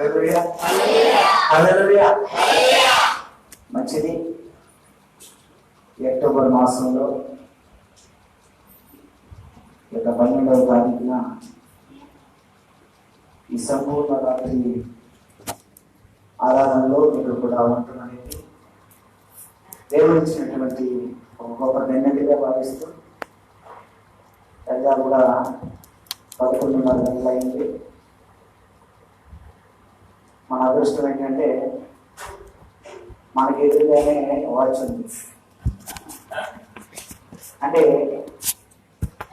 హల్లెలూయా హల్లెలూయా. మంచిది. అక్టోబర్ మాసంలో 12వ తారీఖున ఈ సంపూర్ణ రాత్రి ఆరాధనలో మీరు కూడా ఉంటున్నది దేవుడు ఇచ్చినటువంటి ఒక గొప్ప నిర్ణయంగా భావిస్తూ కూడా 11:30 గంటలు అయింది. మన అదృష్టం ఏంటంటే మనకి ఎదురుగానే వాచ్ ఉంది. అంటే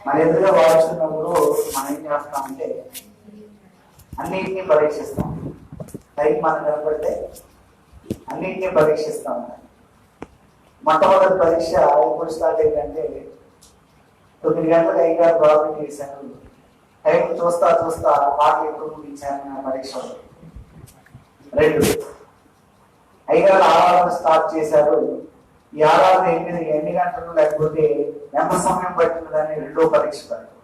మన ఎదురుగా వాచ్ ఉన్నప్పుడు మనం ఏం చేస్తామంటే అన్నింటినీ పరీక్షిస్తాం. టైం మనం కనపడితే అన్నింటినీ పరీక్షిస్తాం. మొట్టమొదటి పరీక్ష ఎప్పుడు స్టార్ట్ అయిందంటే 9 గంటలకు అయ్యారు గవర్నమెంట్ చేశాను. టైం చూస్తా పాటలు ఎప్పుడు ముగించాను పరీక్ష. 2 అయ్యారు ఆరాధన స్టార్ట్ చేశారు. ఈ ఆరాధన ఎన్ని గంటలు లేకపోతే ఎంత సమయం పట్టిందని 2వ పరీక్ష పడింది.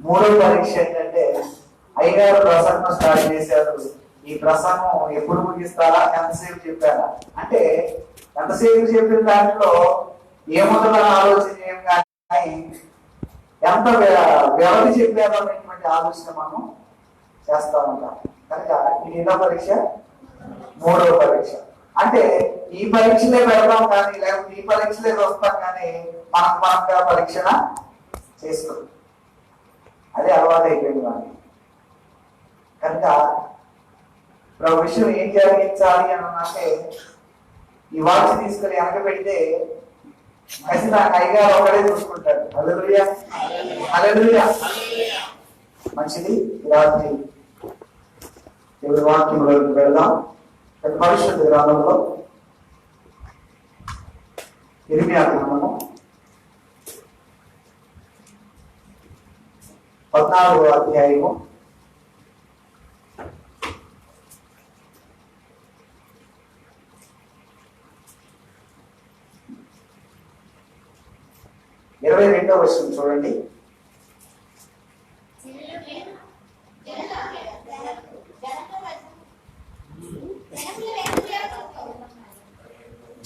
3వ పరీక్ష ఏంటంటే అయ్యారు ప్రసంగం స్టార్ట్ చేశారు. ఈ ప్రసంగం ఎప్పుడు ముగిస్తారా, ఎంతసేపు చెప్పారా అంటే ఎంతసేపు చెప్పిన దాంట్లో ఏముంటుందని ఆలోచన ఏం కానీ ఎంత వ్యవధి చెప్పారో అనేటువంటి ఆలోచన మనం చేస్తా ఉంటాం. కనుక ఇది ఎన్నో పరీక్ష? 3వ పరీక్ష. అంటే ఈ పరీక్షలే పెడతాం కానీ లేకపోతే ఈ పరీక్షలే వస్తాం కానీ మనకు పరీక్షణ చేసుకోం. అదే అలవాటు అయిపోయింది మనకి. కనుక ప్రభు విషయం ఏం జరిగించాలి అని అంటే ఈ వాచ్ తీసుకుని వెనక పెడితే ఖచ్చితంగా అయ్యగారు ఒకడే చూసుకుంటాడు. హల్లెలూయా హల్లెలూయా. మంచిది. రాత్రి దేవుడి వాక్యంలోకి వెళ్దాం. పరిశుద్ధ గ్రంథంలో ఇర్మియా గ్రంథము 14వ అధ్యాయము 22వ వచనం చూడండి.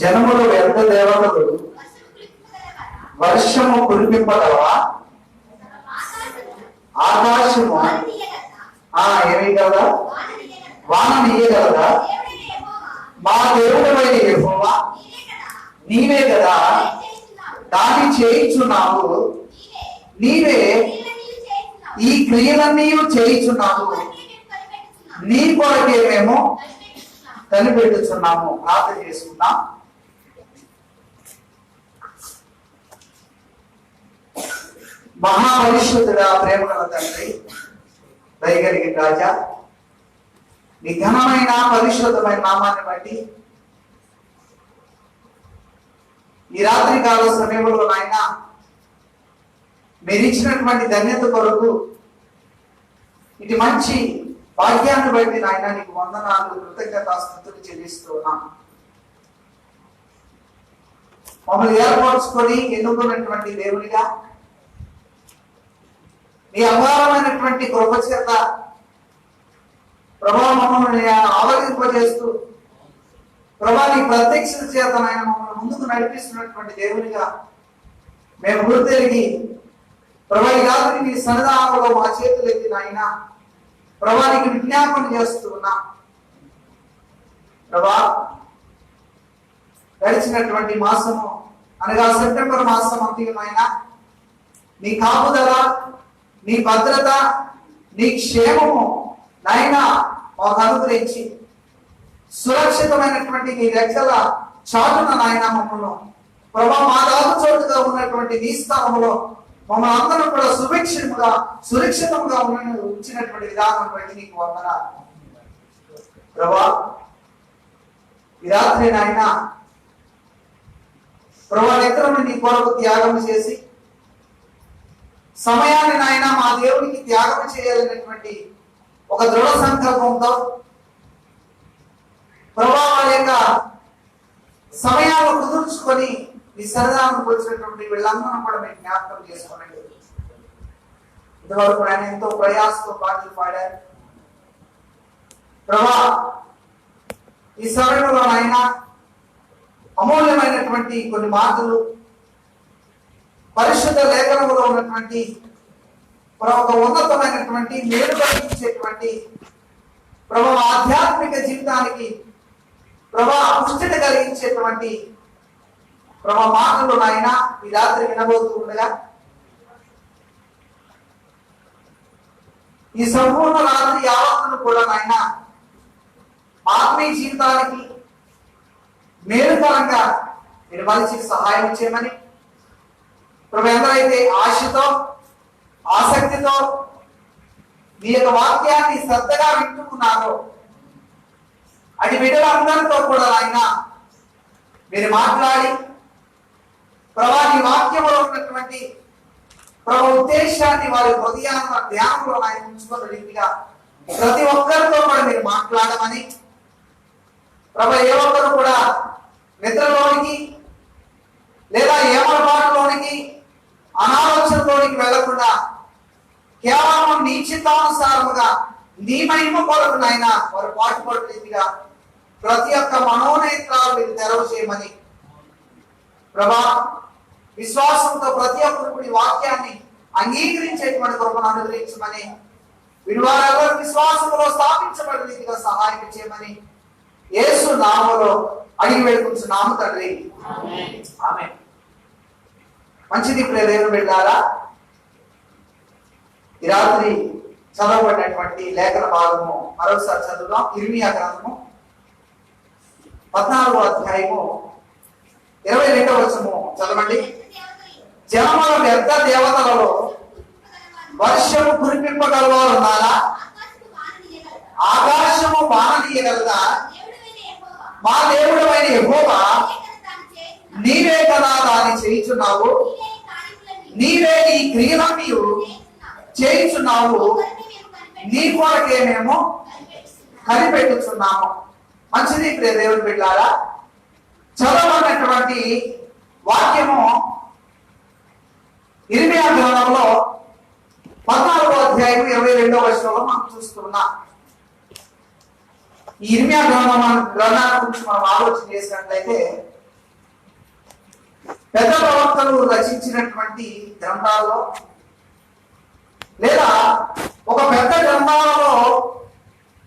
జనములు వ్యర్థ దేవతలు వర్షము కురిపింపగలవా? ఆకాశము ఏమీగలదా? వాన నీయగలదా? మా దేవుడైన యెహోవా నీవే కదా దాన్ని చేయించున్నావు. నీవే ఈ క్రియలన్నీ చేయించున్నావు. నీ కొరకే మేము కనిపెట్టుచున్నాము. ప్రార్థన చేసుకున్నాం. మహాపరిశుద్ధుడా, ప్రేమ గల తండ్రి, దయగలిగిన రాజా, నీ ఘనమైన పరిశుద్ధమైన నామాన్ని బట్టి ఈ రాత్రి కాల సమయంలో నాయన మీరు ఇచ్చినటువంటి ధన్యత కొరకు ఇది మంచి భాగ్యాన్ని బట్టి నాయన నీకు వందనాలు, కృతజ్ఞతాస్తుతులు చెల్లిస్తున్నాం. మమ్మల్ని ఏర్పరచుకొని ఎన్నుకున్నటువంటి దేవునిగా నీ అపారమైనటువంటి కృప చేత ప్రభావ మమ్మల్ని ఆవరింపజేస్తూ ప్రభా నీ ప్రత్యక్ష చేత నాయన మమ్మల్ని ముందుకు నడిపిస్తున్నటువంటి దేవునిగా మేము గుర్తెరిగి ప్రభా ఈ రాత్రి నీ సన్నిధానంలో మా చేతులు ఎత్తి నాయన ప్రభానికి విజ్ఞాపన చేస్తూ ఉన్నా. ప్రభా గడిచినటువంటి మాసము అనగా సెప్టెంబర్ మాసం అంతిమైన నీ కాపుదల, నీ భద్రత, నీ క్షేమము నాయన మాకు అనుగ్రహించి సురక్షితమైనటువంటి నీ రెక్కల చాటున నాయన మమ్మల్ని ప్రభా మా దాగు చోటుగా ఉన్నటువంటి నీ స్థానంలో మమ్మల్ని అందరం కూడా సురక్షితంగా ఉంచినటువంటి విధానం బట్టి నీకు వందనాలు ప్రభా. ఈ రాత్రి నాయన ప్రభా ఎక్కడని నీ కొరకు త్యాగం చేసి సమయాన్ని నాయన మా దేవునికి త్యాగం చేయాలనేటువంటి ఒక దృఢ సంకల్పంతో ప్రభా వారి యొక్క సమయాలను కుదుర్చుకొని నీ సరదాలను వచ్చినటువంటి వీళ్ళందరూ కూడా మేము జ్ఞాపకం చేసుకోనండి. ఇంతవరకు ఆయన ఎంతో ప్రయాసంతో పాటలు పాడారు. ప్రభా ఈ సమయంలో ఆయన అమూల్యమైనటువంటి కొన్ని మాటలు పరిశుద్ధ లేఖనంలో ఉన్నటువంటి ఒక ఉన్నతమైనటువంటి మేలు కలిగించేటువంటి ప్రభా ఆధ్యాత్మిక జీవితానికి ప్రభా పుష్టిని కలిగించేటువంటి ప్రభా మాటలు నాయన ఈ రాత్రి వినబోతూ ఉండగా ఈ సంపూర్ణ రాత్రి యావత్తును కూడా నాయన ఆత్మీయ జీవితానికి మేలుకరంగా మీరు మలిచి సహాయం చేయమని ప్రభు ఎందరైతే ఆశతో ఆసక్తితో మీ యొక్క వాక్యాన్ని శ్రద్ధగా వింటున్నారో అటు బిడ్డలందరితో కూడా ఆయన మీరు మాట్లాడి ప్రభా నీ వాక్యంలో ఉన్నటువంటి ప్రభు ఉద్దేశాన్ని వారి హృదయాన్ని ధ్యానంలో ఆయన ఉంచుకున్న రీతిగా ప్రతి ఒక్కరితో కూడా మీరు మాట్లాడమని ప్రభు ఏ ఒక్కరు కూడా నిద్రలోనికి లేదా ఏమరపాటులోనికి అనాలోచనలోనికి వెళ్లకుండా కేవలం నీ చిత్తానుసారముగా నీ మహిమ కొరకు నాయన వారు పాటుపడు రీతిగా ప్రతి ఒక్క మనోనేత్రాలు మీరు తెరవ చేయమని ప్రభా విశ్వాసంతో ప్రతి ఒక్కరు ఈ వాక్యాన్ని అంగీకరించేటువంటి కృపను అనుగ్రహించమని వీరు విశ్వాసంలో స్థాపించబడిన రీతిగా సహాయం చేయమని యేసు నామములో అడిగి వేడుకుంటున్నాము తండ్రి ఆమేన్. మంచిది ప్రియదేవుని బిడ్డలారా, ఈ రాత్రి చదవబడినటువంటి లేఖన భాగము మరోసారి చదువుదాం. ఇర్మియా గ్రంథము 14వ అధ్యాయము 22వ వచనము చదవండి. జనముల వ్యర్థ దేవతలలో వర్షము కురిపింపగలవారు ఉన్నారా? ఆకాశము వాననీయగలదా? మా దేవుడైన యెహోవా నీవే కదా దాన్ని చేయుచున్నావు, నీవే ఈ క్రియలన్నీ చేయుచున్నావు, నీ కొరకే మేము కనిపెట్టుచున్నాము. మంచిది ప్రియ దేవుని బిడ్డలారా, చదవబడినటువంటి వాక్యము ఇర్మియా గ్రంథంలో 14వ అధ్యాయం 22వ వచనంలో మనం చూస్తున్నాం. ఈ ఇర్మియా గ్రంథాన్ని గురించి మనం ఆలోచన చేసినట్లయితే పెద్ద ప్రవక్తలు రచించినటువంటి గ్రంథాల్లో లేదా ఒక పెద్ద గ్రంథాలలో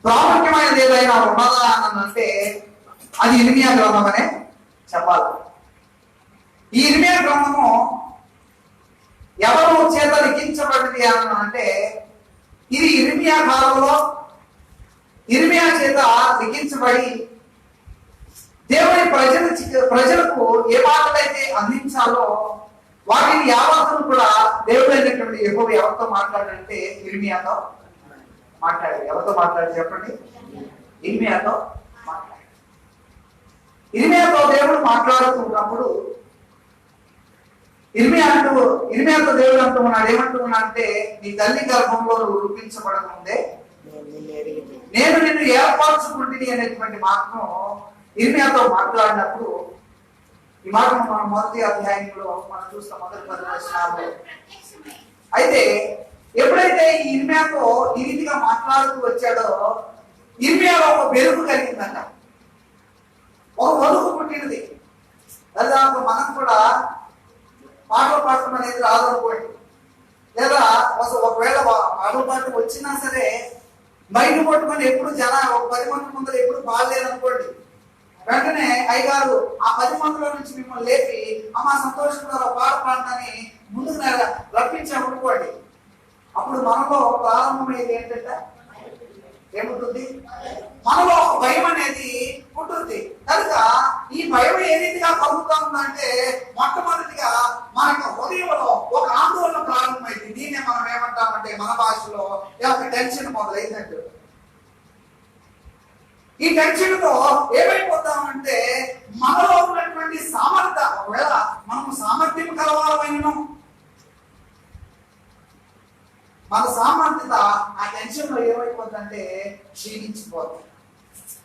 ప్రాముఖ్యమైనది ఏదైనా ఉన్నదా అని అంటే అది ఇర్మియా గ్రంథం అనే చెప్పాలి. ఈ ఇర్మియా గ్రంథము ఎవరు చేత లిఖించబడింది అని అంటే ఇది ఇర్మియా కాలంలో ఇర్మియా చేత లిఖించబడి దేవుని ప్రజలకు ఏ మాటలైతే అందించాలో వాటిని యావత్తును కూడా దేవుడు అయినటువంటి యెహోవా ఎవరితో మాట్లాడంటే ఇర్మియాతో మాట్లాడారు. ఎవరితో మాట్లాడారు చెప్పండి? ఇర్మియాతో మాట్లాడారు. ఇర్మియాతో దేవుడు మాట్లాడుతున్నప్పుడు ఇర్మియాతో దేవుడు అంటున్నాడు, ఏమంటున్నాడు అంటే నీ తల్లి గర్భంలో నువ్వు రూపించబడకముందే నేను నిన్ను ఏర్పరచుకుంటుంది అనేటువంటి మాటను ఇర్మియాతో మాట్లాడినప్పుడు ఈ మాటను మనం మొదటి అధ్యాయంలో మనం చూస్తాం, మొదటి 10 వచనాల్లో. అయితే ఎప్పుడైతే ఈ ఇర్మియాతో ఈ రీతిగా మాట్లాడుతూ వచ్చాడో ఇర్మియాలో ఒక వెలుగు కలిగిందంట, ఒక వణుకు పుట్టినది. దాదాపు మనం కూడా పాటలు పాడటం అనేది రాదనుకోండి, లేదా ఒకవేళ పాటలు పాడటం వచ్చినా సరే బయట పట్టుకొని ఎప్పుడు ఒక 10 మంది ముందర ఎప్పుడు పాడలేదు అనుకోండి, వెంటనే అయ్యగారు ఆ 10 మందిలో నుంచి మిమ్మల్ని లేపి అమ్మ సంతోషంగా పాట పాడని ముందుకు రప్పించామనుకోండి, అప్పుడు మనలో ప్రారంభమయ్యేది ఏంటంటే ఏముంటుంది? మనలో ఒక భయం అనేది ఉంటుంది. కనుక ఈ భయం ఏ రీతిగా కలుగుతా ఉందంటే మొట్టమొదటిగా మన యొక్క హృదయంలో ఒక ఆందోళన ప్రారంభమైంది. దీన్నే మనం ఏమంటామంటే మన భాషలో ఒక టెన్షన్ మొదలైందంటే ఈ టెన్షన్ తో ఏమైపోతామంటే మనలో ఉన్నటువంటి సామర్థ్యం, ఒకవేళ మనము సామర్థ్యం కలవాలమైన మన సామర్థ్యత ఆ టెన్షన్ లో ఏమైపోతుందంటే క్షీణించిపోతుంది,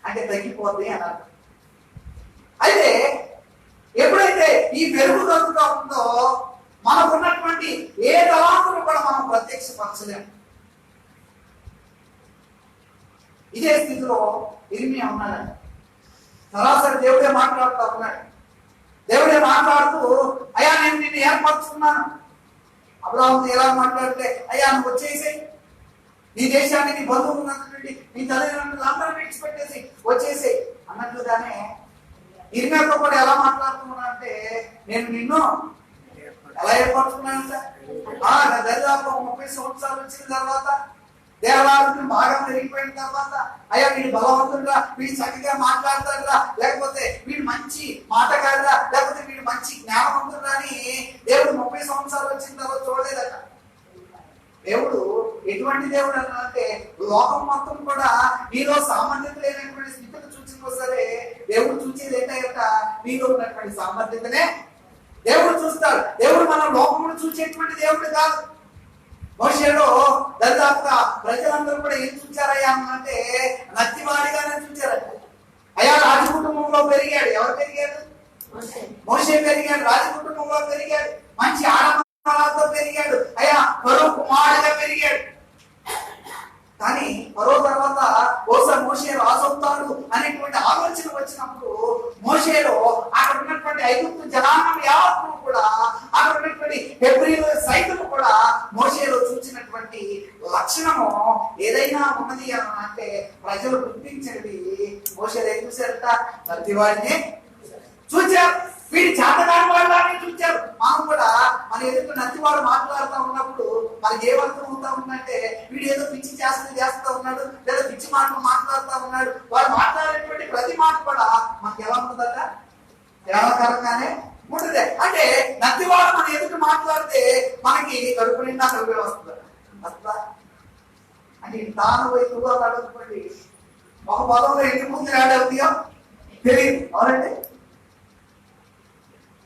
అంటే తగ్గిపోద్ది అన్నారు. అయితే ఎప్పుడైతే ఈ వెలుగు కలుగుతా ఉందో మనకున్నటువంటి ఏ తలాంతులు కూడా మనం ప్రత్యక్షపరచలేము. ఇదే స్థితిలో ఇర్మియా ఉన్నాడంట. సరాసరి దేవుడే మాట్లాడుతూ ఉన్నాడు. దేవుడే మాట్లాడుతూ, అయ్యా నేను నిన్ను ఏర్పరచుకున్నాను. అబ్రాహాముతో ఎలా మాట్లాడితే, అయ్యా నువ్వు వచ్చేసేయి, నీ దేశాన్ని, నీ బంధువులందరినీ, నీ తల్లిదండ్రులు అందరూ విడిచిపెట్టేసి వచ్చేసేయి అన్నట్లుగానే ఇర్మియాతో కూడా ఎలా మాట్లాడుతున్నా అంటే, నేను నిన్ను ఎలా ఏర్పరచుకున్నానంట. దరిదాపు 30 సంవత్సరాలు వచ్చిన తర్వాత, దేవాలయం బాగా పెరిగిపోయిన తర్వాత, అయ్యా వీడు బలవంతుడుగా, వీడు చక్కగా మాట్లాడతాడురా, లేకపోతే వీడు మంచి మాటగాడురా, లేకపోతే వీడు మంచి జ్ఞానవంతుడురా అని దేవుడు 30 సంవత్సరాలు వచ్చిన తర్వాత చూడలేదట. దేవుడు ఎటువంటి దేవుడు అంటే, లోకం మొత్తం కూడా నీలో సామర్థ్యత లేనటువంటి స్థితిని చూసినా సరే దేవుడు చూసేది ఏంటంట, నీలో ఉన్నటువంటి సామర్థ్యతనే దేవుడు చూస్తాడు. దేవుడు మన లోకమును చూసేటువంటి దేవుడు కాదు. మోషేలో దాదాపుగా ప్రజలందరూ కూడా ఏం చూచారయ్యా అంటే, నత్తివాడిగానే చూచారట. అయ్యా రాజ కుటుంబంలో పెరిగాడు. ఎవరు పెరిగాడు? మోషే పెరిగాడు. రాజ కుటుంబంలో పెరిగాడు. మంచి ఆడపిల్లలతో పెరిగాడు. అయ్యా ఫరో కుమారుడిగా పెరిగాడు. కానీ ఫరో తర్వాత బహుశా మోషే రాజు అవుతాడు అనేటువంటి ఆలోచన వచ్చినప్పుడు, మోషేలో అక్కడ ఉన్నటువంటి ఐగుప్తు జనాంగం యావత్తు కూడా, అక్కడ ఉన్నటువంటి హెబ్రీయుల సైతం కూడా మోషేలో చూసినటువంటి లక్షణము ఏదైనా ఉన్నది అని అంటే, ప్రజలు గుర్తించేది మోషేలో ఏం చూశారట, నత్తివాడిని చూచారు. వీడి చేతగాని వాళ్ళని చూచారు. మనం కూడా మన ఎదురు నత్తివాడు మాట్లాడుతూ ఉన్నప్పుడు మనకి ఏమర్థం అవుతా ఉందంటే, వీడు ఏదో పిచ్చి చేస్తూ ఉన్నాడు, లేదా పిచ్చి మాటలు మాట్లాడుతూ ఉన్నాడు. వాడు మాట్లాడేటువంటి ప్రతి మాట కూడా మనకి ఎలా ఉంటుందట, సేవకరంగానే ఉంటుంది. అంటే నత్తివాడు మన ఎదురు మాట్లాడితే మనకి కడుపు నిండా కలిపి వస్తుందట. వస్తుందా అంటే, తాను వైపుగా అడుగుకోండి, ఒక పదంలో ఎన్ని ముందు యాడ్ అవుతాయో తెలియదు. అవునండి,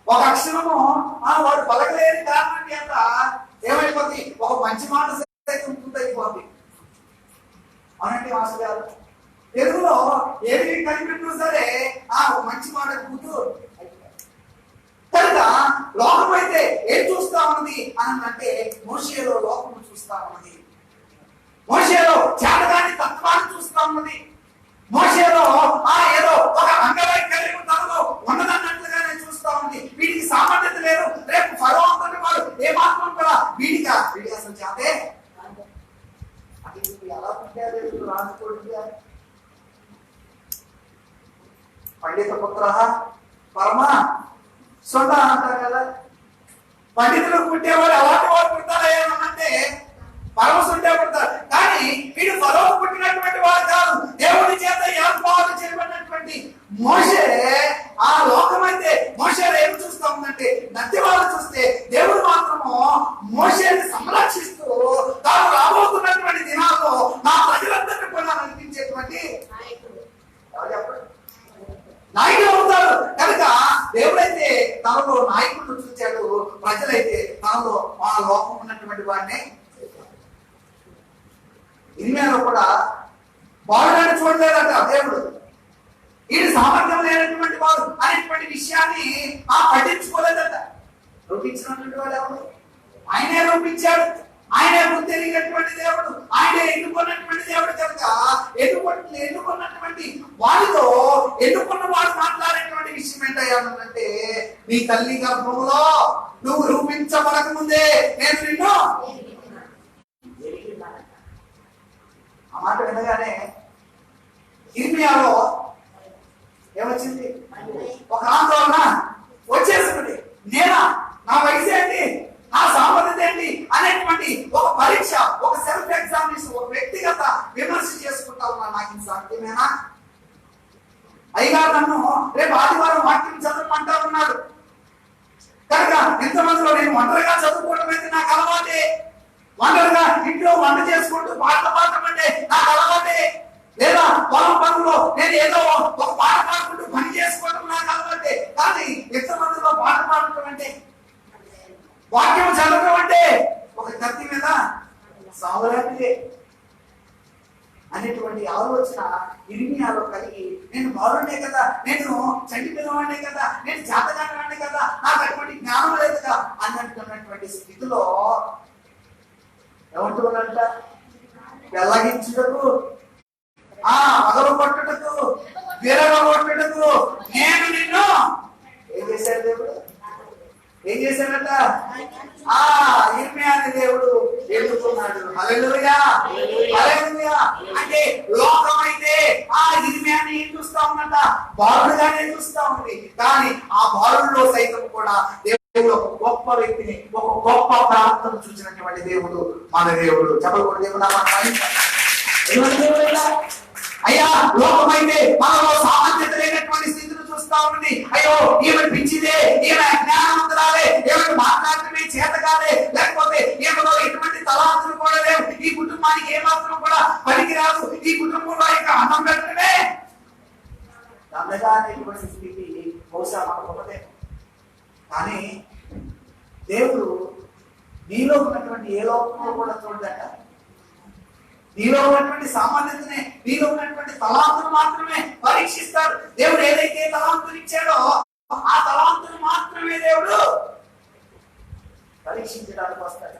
ఒక అక్షరము వాడు పలకలేని కారణం చేత ఏమైపోతుంది, ఒక మంచి మాట అయిపోద్ది. అవునండి మాస్టర్ గారు, తెలుగులో ఏది కనిపెట్టినా సరే ఒక మంచి మాట కూతూ కనుక లోకం అయితే ఏం చూస్తా ఉన్నది అని అంటే, మోషేలో లోకము చూస్తా ఉన్నది. మోషేలో చేతగాని తత్వాన్ని చూస్తా ఉన్నది. మోషేలో ఏదో ఒక అంగవైకల్యం తనలో ఉన్నదన్నట్లుగానే చూస్తా ఉంది. వీడికి సామర్థ్యత లేదు. రేపు ఫరో అంతటి వాడు ఏమాత్రం కూడా వీడి అసలు చేతే ఎలా పుట్టారు రాజుకోడిగా. పండిత పుత్ర పరమ సొంత అంటారు కదా. పండితులకు పుట్టేవాడు అలాంటి వాడు పుడతారంటే పరమసుంటే పుడతారు. కానీ వీడు ఫరో పుట్టినటువంటి వాడు కాదు. దేవుడి చేత ఏర్పాటు చేయబడినటువంటి మోషే, ఆ లోకమైతే మోషేలో ఏం చూస్తా ఉందంటే, నత్తివాడు చూస్తే దేవుడు మాత్రము మోషేని సంరక్షిస్తూ తాను రాబోతున్నటువంటి దినాల్లో నా ప్రజలందరినీ కూడా నడిపించేటువంటి నాయకుడు అవుతాడు. కనుక దేవుడైతే తనలో నాయకుడు చూచాడు, ప్రజలైతే తనలో ఆ లోకం ఉన్నటువంటి వాడిని. ఇర్మియాలో కూడా బాలుడాన్ని చూడలేదట దేవుడు. వీడి సామర్థ్యం లేనటువంటి వాడు అనేటువంటి విషయాన్ని పట్టించుకోలేదట. రూపించినటువంటి వాడు ఎవరు? ఆయనే రూపించాడు. ఆయనే గుర్తెరిగినటువంటి దేవుడు. ఆయనే ఎన్నుకున్నటువంటి దేవుడు. కనుక ఎన్నుకున్నటువంటి వాడితో ఎన్నుకున్న వాడు మాట్లాడేటువంటి విషయం ఏంటంటే, నీ తల్లి గర్భంలో నువ్వు రూపించబడక ముందే నేను నిన్ను. ఆ మాట వినగానే ఇర్మియాలో ఏమొచ్చింది? ఒక ఆందోళన వచ్చేసింది. నేనా, నా వయసు ఏంటి, నా సామర్థ్యత ఏంటి అనేటువంటి ఒక పరీక్ష, ఒక సెల్ఫ్ ఎగ్జామినేషన్, ఒక వ్యక్తిగత విమర్శ చేసుకుంటా ఉన్నా. నాకు ఇది సాధ్యమేనా? అయ్యగారు నన్ను రేపు ఆదివారం వాక్యం చదవమంటా ఉన్నాడు. కనుక ఇంతమందిలో నేను ఒంటరిగా చదువుకోవడం అయితే నాకు అలవాటే. ఒంటరిగా ఇంట్లో వంట చేసుకుంటూ పాటలు పాడటం అంటే నాకు అలవాటే. లేదా పొలం పనుల్లో నేను ఏదో ఒక పాట పాడుకుంటూ పని చేసుకోవడం నాకు అలవాటే. కానీ ఇంతమందిలో పాట పాడటం అంటే, వాక్యం చదవడం అంటే ఒక కత్తి మీద సావలాంటిదే అనేటువంటి ఆలోచన ఇర్మియాలో కలిగి, నేను బాలుడే కదా, నేను చంటి పిల్లవాడినే కదా, నేను చేతగానే కదా, నాకు అటువంటి జ్ఞానం లేదుగా అన్నట్టున్నటువంటి స్థితిలో ఏమంటున్నాడంట, వెల్లగించుటకు పగలు కొట్టుటకు విరగొట్టుటకు నేను నిన్ను ఏం చేశాడు దేవుడు? ఏం చేశాడట? ఇర్మియాని దేవుడు ఎన్నుకున్నాడు. హల్లెలూయా, హల్లెలూయా. అంటే లోకమైతే ఇర్మియాని ఏం చూస్తా ఉందంట? బాలుడుగానే చూస్తా ఉంది. కానీ ఆ బాలుల్లో సైతం కూడా దేవుడు ఒక గొప్ప వ్యక్తిని, ఒక గొప్ప ప్రాంతం చూసినటువంటి దేవుడు మన దేవుడు. చెప్పకూడదు దేవుడు అయ్యా. లోకమైతే మనలో సామర్థ్యత లేనటువంటి స్థితిని చూస్తా ఉంది. అయ్యో ఈమె పిచ్చిదే, ఈమె అజ్ఞానవంతురాలే, ఏమైనా మాట్లాడటమే చేత కాదే, లేకపోతే ఏమో ఎటువంటి తలాంతులు కూడా లేవు, ఈ కుటుంబానికి ఏమాత్రం కూడా పనికిరాదు, ఈ కుటుంబంలో ఇంకా అన్నం పెట్టడమే దండగా అనేటువంటి స్థితి బహుశా మనకొకటే. కానీ దేవుడు నీలో ఉన్నటువంటి ఏ లోకంలో కూడా చూడదట. నీలో ఉన్నటువంటి సామర్థ్యతనే, నీలో ఉన్నటువంటి తలాంతులు మాత్రమే పరీక్షిస్తాడు. దేవుడు ఏదైతే తలాంతులు ఇచ్చాడో ఆ తలాంతులు మాత్రమే దేవుడు పరీక్షించడానికి వస్తాడు.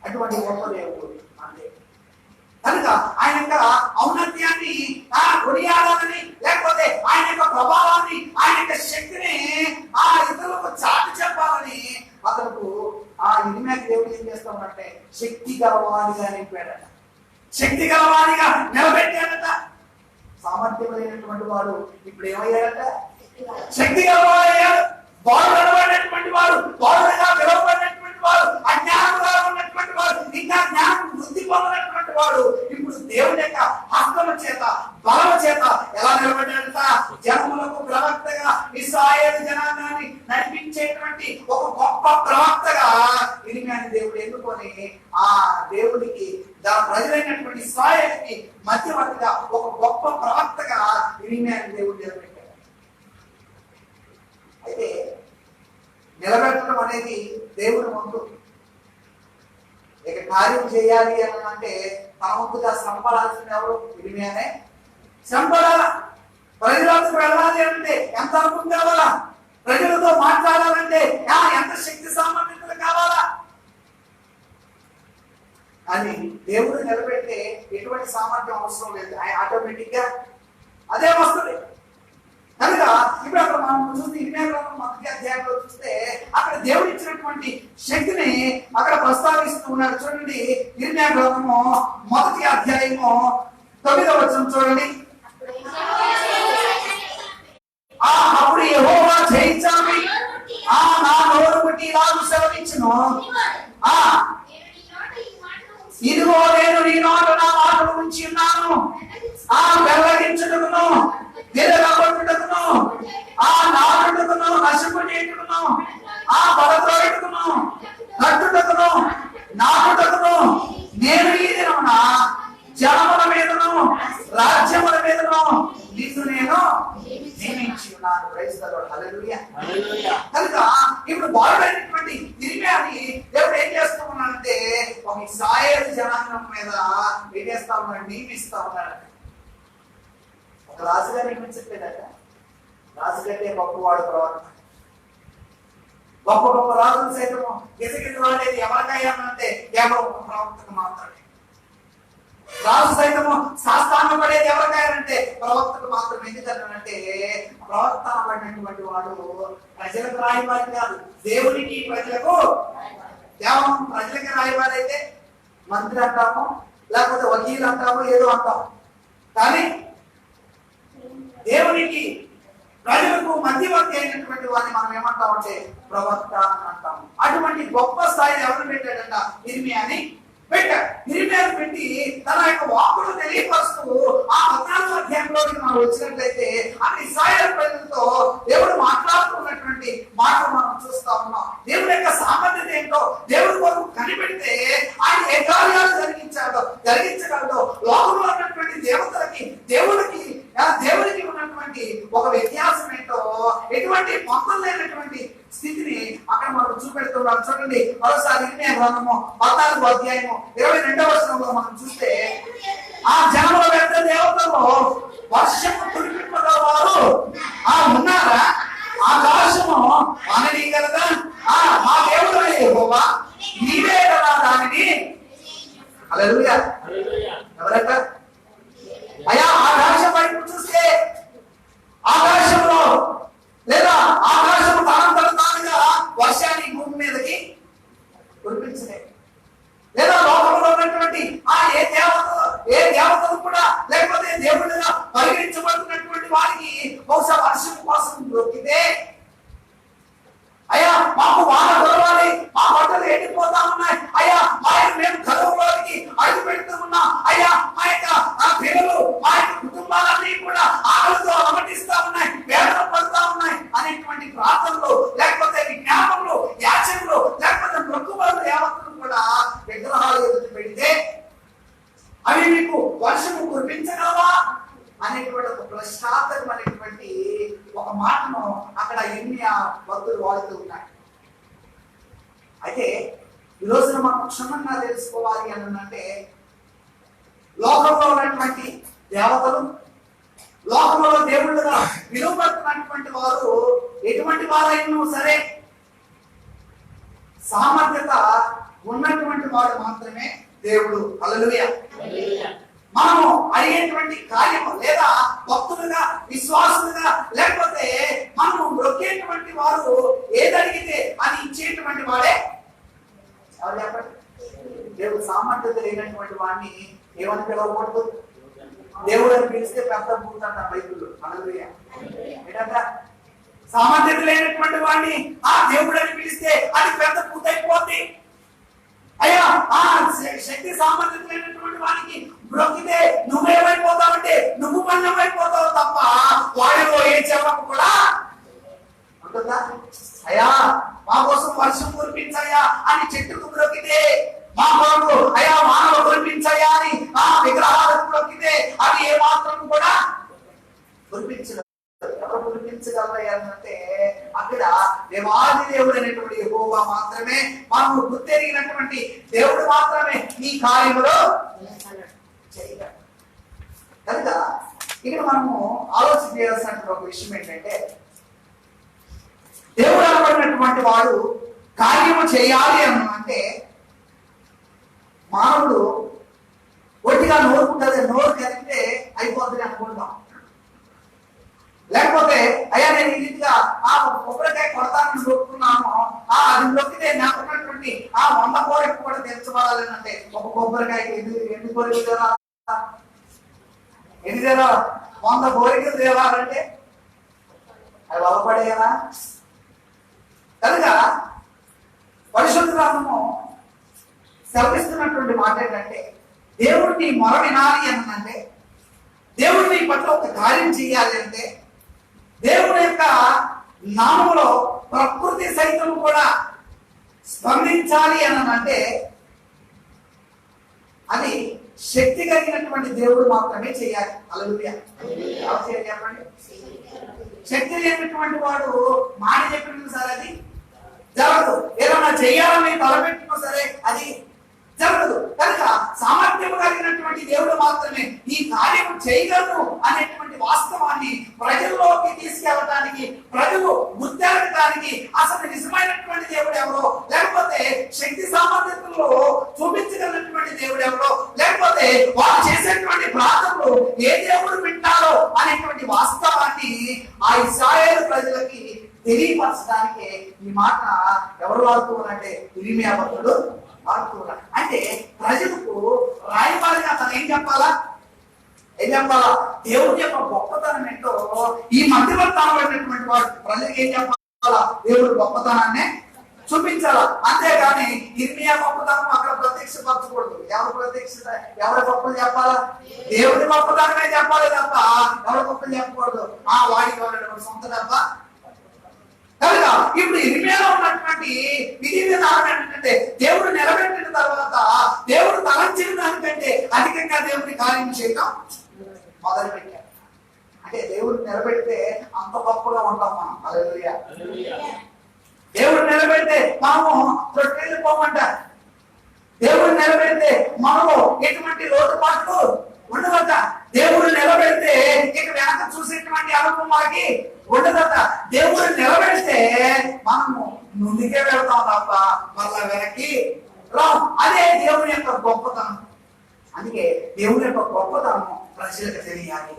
అటువంటి గొప్ప దేవుడు అంతే. కనుక ఆయన యొక్క ఔన్నత్యాన్ని కొనియాడాలని, లేకపోతే ఆయన యొక్క ప్రభావాన్ని, ఆయన యొక్క శక్తిని ఇతరులకు చాటి చెప్పాలని అతను ఇర్మియాకి దేవుడు ఏం చేస్తా ఉన్నట్టే శక్తి గలవాడిగా నింపాడట, శక్తి గలవాడిగా నిలబెట్టాడట. సామర్థ్యమైనటువంటి వాడు ఇప్పుడు ఏమయ్యాడట? శక్తి గలవాడయ్యాడు. బాలుడైనటువంటి వాడు, బాలుడుగా పిలువబడినటువంటి వాడు, అజ్ఞానంగా ఉన్నటువంటి వాడు, ఇంకా జ్ఞానం వృద్ధి పొందినటువంటి వాడు ఇప్పుడు దేవుని యొక్క హస్తము చేత, బలము చేత ఎలా నిలబడ్డాడట? జనములకు ప్రవక్తగా, ఇశ్రాయేలు జనాంగాన్ని నడిపించేటువంటి ఒక గొప్ప ప్రవక్తగా ఇర్మియాని దేవుడు ఎన్నుకొని దేవుడికి ప్రజలైనటువంటి ఇశ్రాయేలుకి మధ్యవర్తిగా ఒక గొప్ప ప్రవక్తగా ఇర్మియాని దేవుడు నిలబెట్టాడు. అయితే నిలబెట్టడం అనేది దేవుడి ముందు. ఇక కార్యం చేయాలి అని అంటే తన ముందుగా శ్రమపడాల్సింది ఎవరు? ఇర్మియానే శ్రమపడాల. ప్రజలకు వెళ్ళాలి అంటే ఎంత అనుభవం కావాలా? ప్రజలతో మాట్లాడాలంటే ఎంత శక్తి సామర్థ్యతలు కావాలా? అని దేవుడు నిలబెట్టే ఎటువంటి సామర్థ్యం అవసరం లేదు. ఆటోమేటిక్ గా అదే వస్తుంది. కనుక ఇప్పుడు అక్కడ మనం చూస్తే ఇర్మియా మొదటి అధ్యాయంలో చూస్తే అక్కడ దేవుడు ఇచ్చినటువంటి శక్తిని అక్కడ ప్రస్తావిస్తూ ఉన్నాడు. చూడండి, ఇర్మియా గ్రంథము మొదటి అధ్యాయము 9వ వచనం చూడండి. అప్పుడు యెహోవా జయించాలి, నా నోరు బట్టి ఇలాగ సెలవిచ్చును, ఇదిగో నేను నీ నోట నా మాటలు ఉంచి ఉన్నాను, వెల్లగించుటకును, విరగొట్టుటకును, నాటుటకును, నశింపజేయుటకును, పడద్రోయుటకును, కట్టుటకును, నాటుటకును నేను ఈ దినమున జనముల మీదను రాజ్యముల మీదను నిన్ను నేను నియమించి ఉన్నాను. హల్లెలూయా. కనుక ఇప్పుడు బాలుడైనటువంటి ఇర్మియాని దేవుడు ఏం చేస్తూ ఉన్నాడంటే ఒక ఇశ్రాయేలు జనాంగం మీద ఏం చేస్తా ఉన్నాడు? నియమిస్తా ఉన్నాడు. ఒక రాజుగా నియమించట్లేదట. రాజు కంటే గొప్పవాడు ప్రవక్త. గొప్ప గొప్ప రాజులు సైతం గిజగిజలాడేది ఎవరికయ్యా అంటే కేవలం ఒక ప్రవక్తకు మాత్రమే. రాజు సైతము శాస్త్రాన్ని పడేది ఎవరికైనంటే ప్రవక్తకు మాత్రం. ఎందుకంటే ప్రవక్త పడినటువంటి వాడు ప్రజలకు రాయబారి కాదు, దేవునికి ప్రజలకు. కేవలం ప్రజలకి రాయబారి అయితే మంత్రి అంటాము, లేకపోతే వకీలు అంటాము, ఏదో అంటాము. కానీ దేవునికి ప్రజలకు మధ్యవర్తి అయినటువంటి వారిని మనం ఏమంటామంటే ప్రవక్త అని అంటాము. అటువంటి గొప్ప స్థాయిని ఎవరు పెట్టాడంట? ఇర్మియాని పెట్టాడు. ఇర్మియాని పెట్టి తన యొక్క వాక్కులు తెలియపరుస్తూ 14వ అధ్యాయంలోకి మనం వచ్చినట్లయితే అన్ని ఇశ్రాయేలు ప్రజలతో దేవుడు మాట్లాడుతున్నటువంటి మాటలు మనం చూస్తా ఉన్నాం. దేవుడి యొక్క సామర్థ్యత ఏంటో దేవుడి కొరకు కనిపెడితే ఆయన ఏ కార్యాలు జరిగించగలదో లోకంలో ఉన్నటువంటి దేవతలకి దేవుడికి ఉన్నటువంటి ఒక వ్యత్యాసం ఏంటో, ఎటువంటి మొత్తం లేనటువంటి స్థితిని అక్కడ మనం చూపెడుతున్నాం. చూడండి, మరోసారి ఇర్మియా గ్రంథము 14వ అధ్యాయము 22వ వచనంలో మనం చూస్తే జనముల పెద్ద దేవతలు వర్షము కురిపింపగలవారు ఉన్నారా? ఆకాశము అననీయగలదా? మా దేవుడు యెహోవా నీవే కదా దానిని. హల్లెలూయా. ఎవరట? నడిపించబడుతున్నటువంటి వారికి బహుశా వర్షం కోసం దొరికితే, అయ్యా మాకు వాన కురవాలి, మా పంటలు ఎండిపోతా ఉన్నాయి, అయ్యా మేము కరువులోకి అడుగు పెడుతూ ఉన్నాం, అయ్యా మా యొక్క పిల్లలు మా యొక్క కుటుంబాలన్నీ కూడా ఆకలితో అలమటిస్తా ఉన్నాయి, వేదన పడుతా ఉన్నాయి అనేటువంటి ప్రార్థనలు, లేకపోతే విజ్ఞాపనలు, యాచనలు, లేకపోతే మొక్కుబడులు యావత్తులు కూడా విగ్రహాలు ఎదుటి పెడితే అవి మీకు వర్షము కురిపించగలవా అనేటువంటి ఒక ప్రశ్నార్థకమైనటువంటి ఒక మాటను అక్కడ ఇర్మియా భక్తులు వాడుతూ ఉన్నాయి. అయితే ఈ రోజున మనం క్షుణ్ణంగా తెలుసుకోవాలి అంటే, లోకంలో ఉన్నటువంటి దేవతలు, లోకంలో దేవుళ్ళుగా విలువబడుతున్నటువంటి వారు ఎటువంటి వారైనా సరే సామర్థ్యత ఉన్నటువంటి వాడు మాత్రమే దేవుడు. హల్లెలూయా. మనము అడిగేటువంటి కార్యము లేదా భక్తులుగా, విశ్వాసులుగా, లేకపోతే మనము మొక్కేటువంటి వారు ఏదడిగితే అది ఇచ్చేటువంటి వాడే ఎవరు చెప్పండి? దేవుడు. సామర్థ్యత లేనటువంటి వాడిని ఏమని పిలవకూడదు? దేవుడు అని పిలిస్తే పెద్ద పూతంట బైబిల్లో. హల్లెలూయా. ఏంటంట? సామర్థ్యత లేనటువంటి వాడిని దేవుడు అని పిలిస్తే అది పెద్ద పూతైపోద్ది. అయ్యా శక్తి సామర్థ్యం లేనటువంటి వానికి బ్రొక్కితే నువ్వేమైపోతావంటే నువ్వు మన్నమైపోతావు తప్ప వాడిలో ఏ చెవకు కూడా ఉంటుందా? అయ్యా మా కోసం వర్షం కురిపించయ్యా అని చెట్టుకు బ్రొక్కితే, మా కొరకు అయ్యా వానలు కురిపించయ్యా అని విగ్రహాలకు బ్రొక్కితే అవి ఏ మాత్రం కూడా కురిపించదు. ఎవరు కురిపించగలరంటే అక్కడ దేవాది దేవుడు అనేటువంటి యెహోవా మాత్రమే, మనము గుర్తెరిగినటువంటి దేవుడు మాత్రమే ఈ కార్యములో చేయగలడు. కనుక ఇక్కడ మనము ఆలోచన చేయాల్సినటువంటి ఒక విషయం ఏంటంటే, దేవుడు అనబడినటువంటి వాడు కార్యము చేయాలి అంటే మానవుడు ఒట్టిగా నోరు కదిపితే అయిపోతుంది అనుకుంటాం. లేకపోతే అయ్యా నేను ఈ రీతిగా కొబ్బరికాయ కొడతానని నొక్కున్నాను, అది నొక్కితే నాకు ఉన్నటువంటి 100 కోరికలు కూడా తెచ్చబడాలని అంటే ఒక కొబ్బరికాయకి ఎన్ని కోరికలు తేవాలా? 100 కోరికలు తేవాలంటే అవి బలపడేనా? కనుక పరిశుద్ధ గ్రంథము సెలవిస్తున్నటువంటి మాట ఏంటంటే, దేవుడిని మొర వినాలి అంటే, దేవుడు నీ పట్ల ఒక కార్యం చేయాలి అంటే, దేవుడి యొక్క నామములో ప్రకృతి సైతం కూడా స్పందించాలి అంటే అది శక్తి కలిగినటువంటి దేవుడు మాత్రమే చేయాలి. హల్లెలూయా. ఎవరు చేయాలి చెప్పండి? శక్తి లేనటువంటి వాడు మాట చెప్పిన సరే అది జరగదు. ఏదైనా చేయాలని తలపెట్టినా సరే అది జరగదు. కనుక సామర్థ్యం కలిగినటువంటి దేవుడు మాత్రమే ఈ కార్యం చేయగలరు అనేటువంటి వాస్తవాన్ని ప్రజల్లోకి తీసుకెళ్ళడానికి, ప్రజలు గుర్తెరగడానికి అసలు నిజమైనటువంటి దేవుడు ఎవరో, లేకపోతే శక్తి సామర్థ్యంలో చూపించగలిగినటువంటి దేవుడు ఎవరో, లేకపోతే వారు చేసేటువంటి ప్రార్థనలు ఏ దేవుడు వింటారో అనేటువంటి వాస్తవాన్ని ఆ ఇశ్రాయేలు ప్రజలకి తెలియపరచడానికి ఈ మాట ఎవరు వాడుతున్నారంటే ఇర్మియా భక్తుడు వాడుతున్నారు. అంటే ప్రజలకు రాయబారిగా అతను ఏం చెప్పాలా? దేవుడి యొక్క గొప్పతనం ఏంటో ఈ మధ్యవర్తానటువంటి వాడు ప్రజలకు ఏం చెప్పాలా? దేవుడి గొప్పతనాన్ని చూపించాలా. అంతేగాని ఇర్మియా గొప్పతనం అక్కడ ప్రత్యక్షపరచకూడదు. ఎవరి గొప్పలు చెప్పాలా? దేవుడి గొప్పతనమే చెప్పాలి తప్ప ఎవరి గొప్పలు చెప్పకూడదు. వాడికి వాడు సొంత తప్ప. కనుక ఇప్పుడు ఇర్మియాలో ఉన్నటువంటి విధి విధానం ఏంటంటే, దేవుడు నిలబెట్టిన తర్వాత దేవుడు తలంచిన దానికంటే అధికంగా దేవుడి కార్యం చేయడం మొదలు పెట్టారు. అంటే దేవుడు నిలబెడితే అంత గొప్పగా ఉంటాం మనం. హల్లెలూయా. దేవుడు నిలబెడితే మనము వెళ్ళిపోమంటారు. దేవుడు నిలబెడితే మనము ఎటువంటి లోటుపాట్లు ఉండదట. దేవుడు నిలబెడితే ఇక వెనక చూసేటువంటి అనుభవం మనకి ఉండదట. దేవుడు నిలబెడితే మనము ముందుకే వెళ్తాం తప్ప మళ్ళా వెనక్కి రాం. అదే దేవుని యొక్క గొప్పతనం. అందుకే దేవుని యొక్క గొప్పతనం ప్రజలకు తెలియాలి.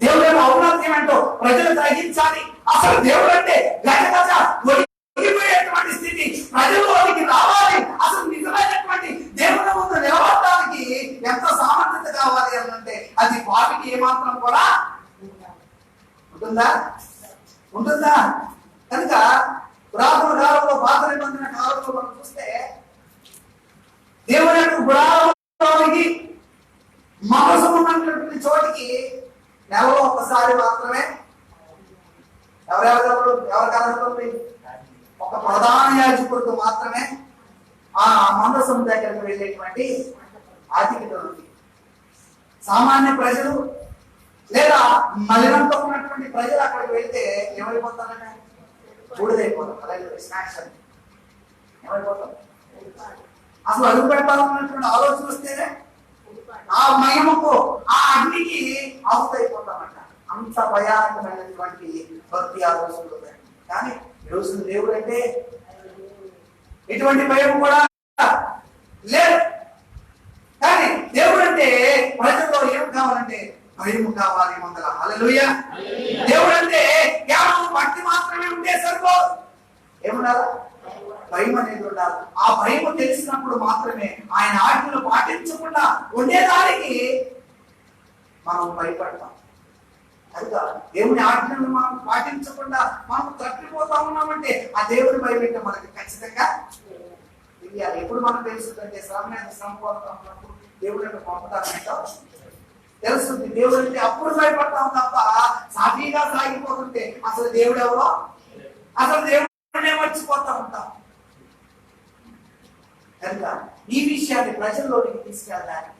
దేవుడు యొక్క ఔన్నత్యం ఏంటో ప్రజలు గ్రహించాలి. అసలు దేవుడు అంటే గజగజ ఒడిగిపోయేటువంటి స్థితి ప్రజల్లోనికి రావాలి. అసలు నిజమైనటువంటి దేవుని ముందు నిలబడటానికి ఎంత సామర్థ్యత కావాలి అని అంటే అది పాపికి ఏమాత్రం కూడా ఉంటుందా? ఉంటుందా? కనుక పురాతన కాలంలో, పాత నిబంధన కాలంలో మనం చూస్తే దేవుని యొక్క గుడారానికి మందసం ఉన్నటువంటి చోటికి నెలలో ఒకసారి మాత్రమే ఎవరికి ఒక ప్రధాన యాజకుడితో మాత్రమే ఆ మందసం దగ్గరకు వెళ్ళేటువంటి ఆధిక్యత ఉంది. సామాన్య ప్రజలు లేదా మలినంతో ఉన్నటువంటి ప్రజలు అక్కడికి వెళ్తే ఏమైపోతారంటే బూడిదైపోతారు. అలాగే స్నాక్స్ అని ఏమైపోతారు? అసలు అడుగు పెట్టాలన్నటువంటి ఆలోచన వస్తేనే ఆ మహిమకు, ఆ అగ్నికి ఆహుతైపోతామంట. అంత భయానకమైనటువంటి భక్తి ఆలోచనలు. కానీ ఈరోజు దేవుడు అంటే ఎటువంటి భయం కూడా లేదు. కానీ దేవుడు అంటే ప్రజల్లో ఏం కావాలంటే భయం కావాలి ముందర. హల్లెలూయా. దేవుడు అంటే కేవలం భక్తి మాత్రమే ఉంటే సరిపోదు. ఏముండాలి? భయం అనేది ఉండాలి. ఆ భయం తెలిసినప్పుడు మాత్రమే ఆయన ఆజ్ఞలు పాటించకుండా ఉండేదానికి మనం భయపడతాం. కనుక దేవుని ఆజ్ఞలను మనం పాటించకుండా మనం తప్పిపోతా ఉన్నామంటే ఆ దేవుని భయపెట్టే మనకి ఖచ్చితంగా తెలియాలి. ఎప్పుడు మనం తెలుస్తుందంటే శ్రమ మీద శ్రమ పోతా ఉన్నప్పుడు దేవుడు యొక్క పంపుతానంటో తెలుస్తుంది. దేవుడు అంటే అప్పుడు భయపడతాం తప్ప సాఫీగా సాగిపోతుంటే అసలు దేవుడు ఎవరో, అసలు దేవుడినే మర్చిపోతా ఉంటాం. కనుక ఈ విషయాన్ని ప్రజల్లోనికి తీసుకెళ్ళడానికి,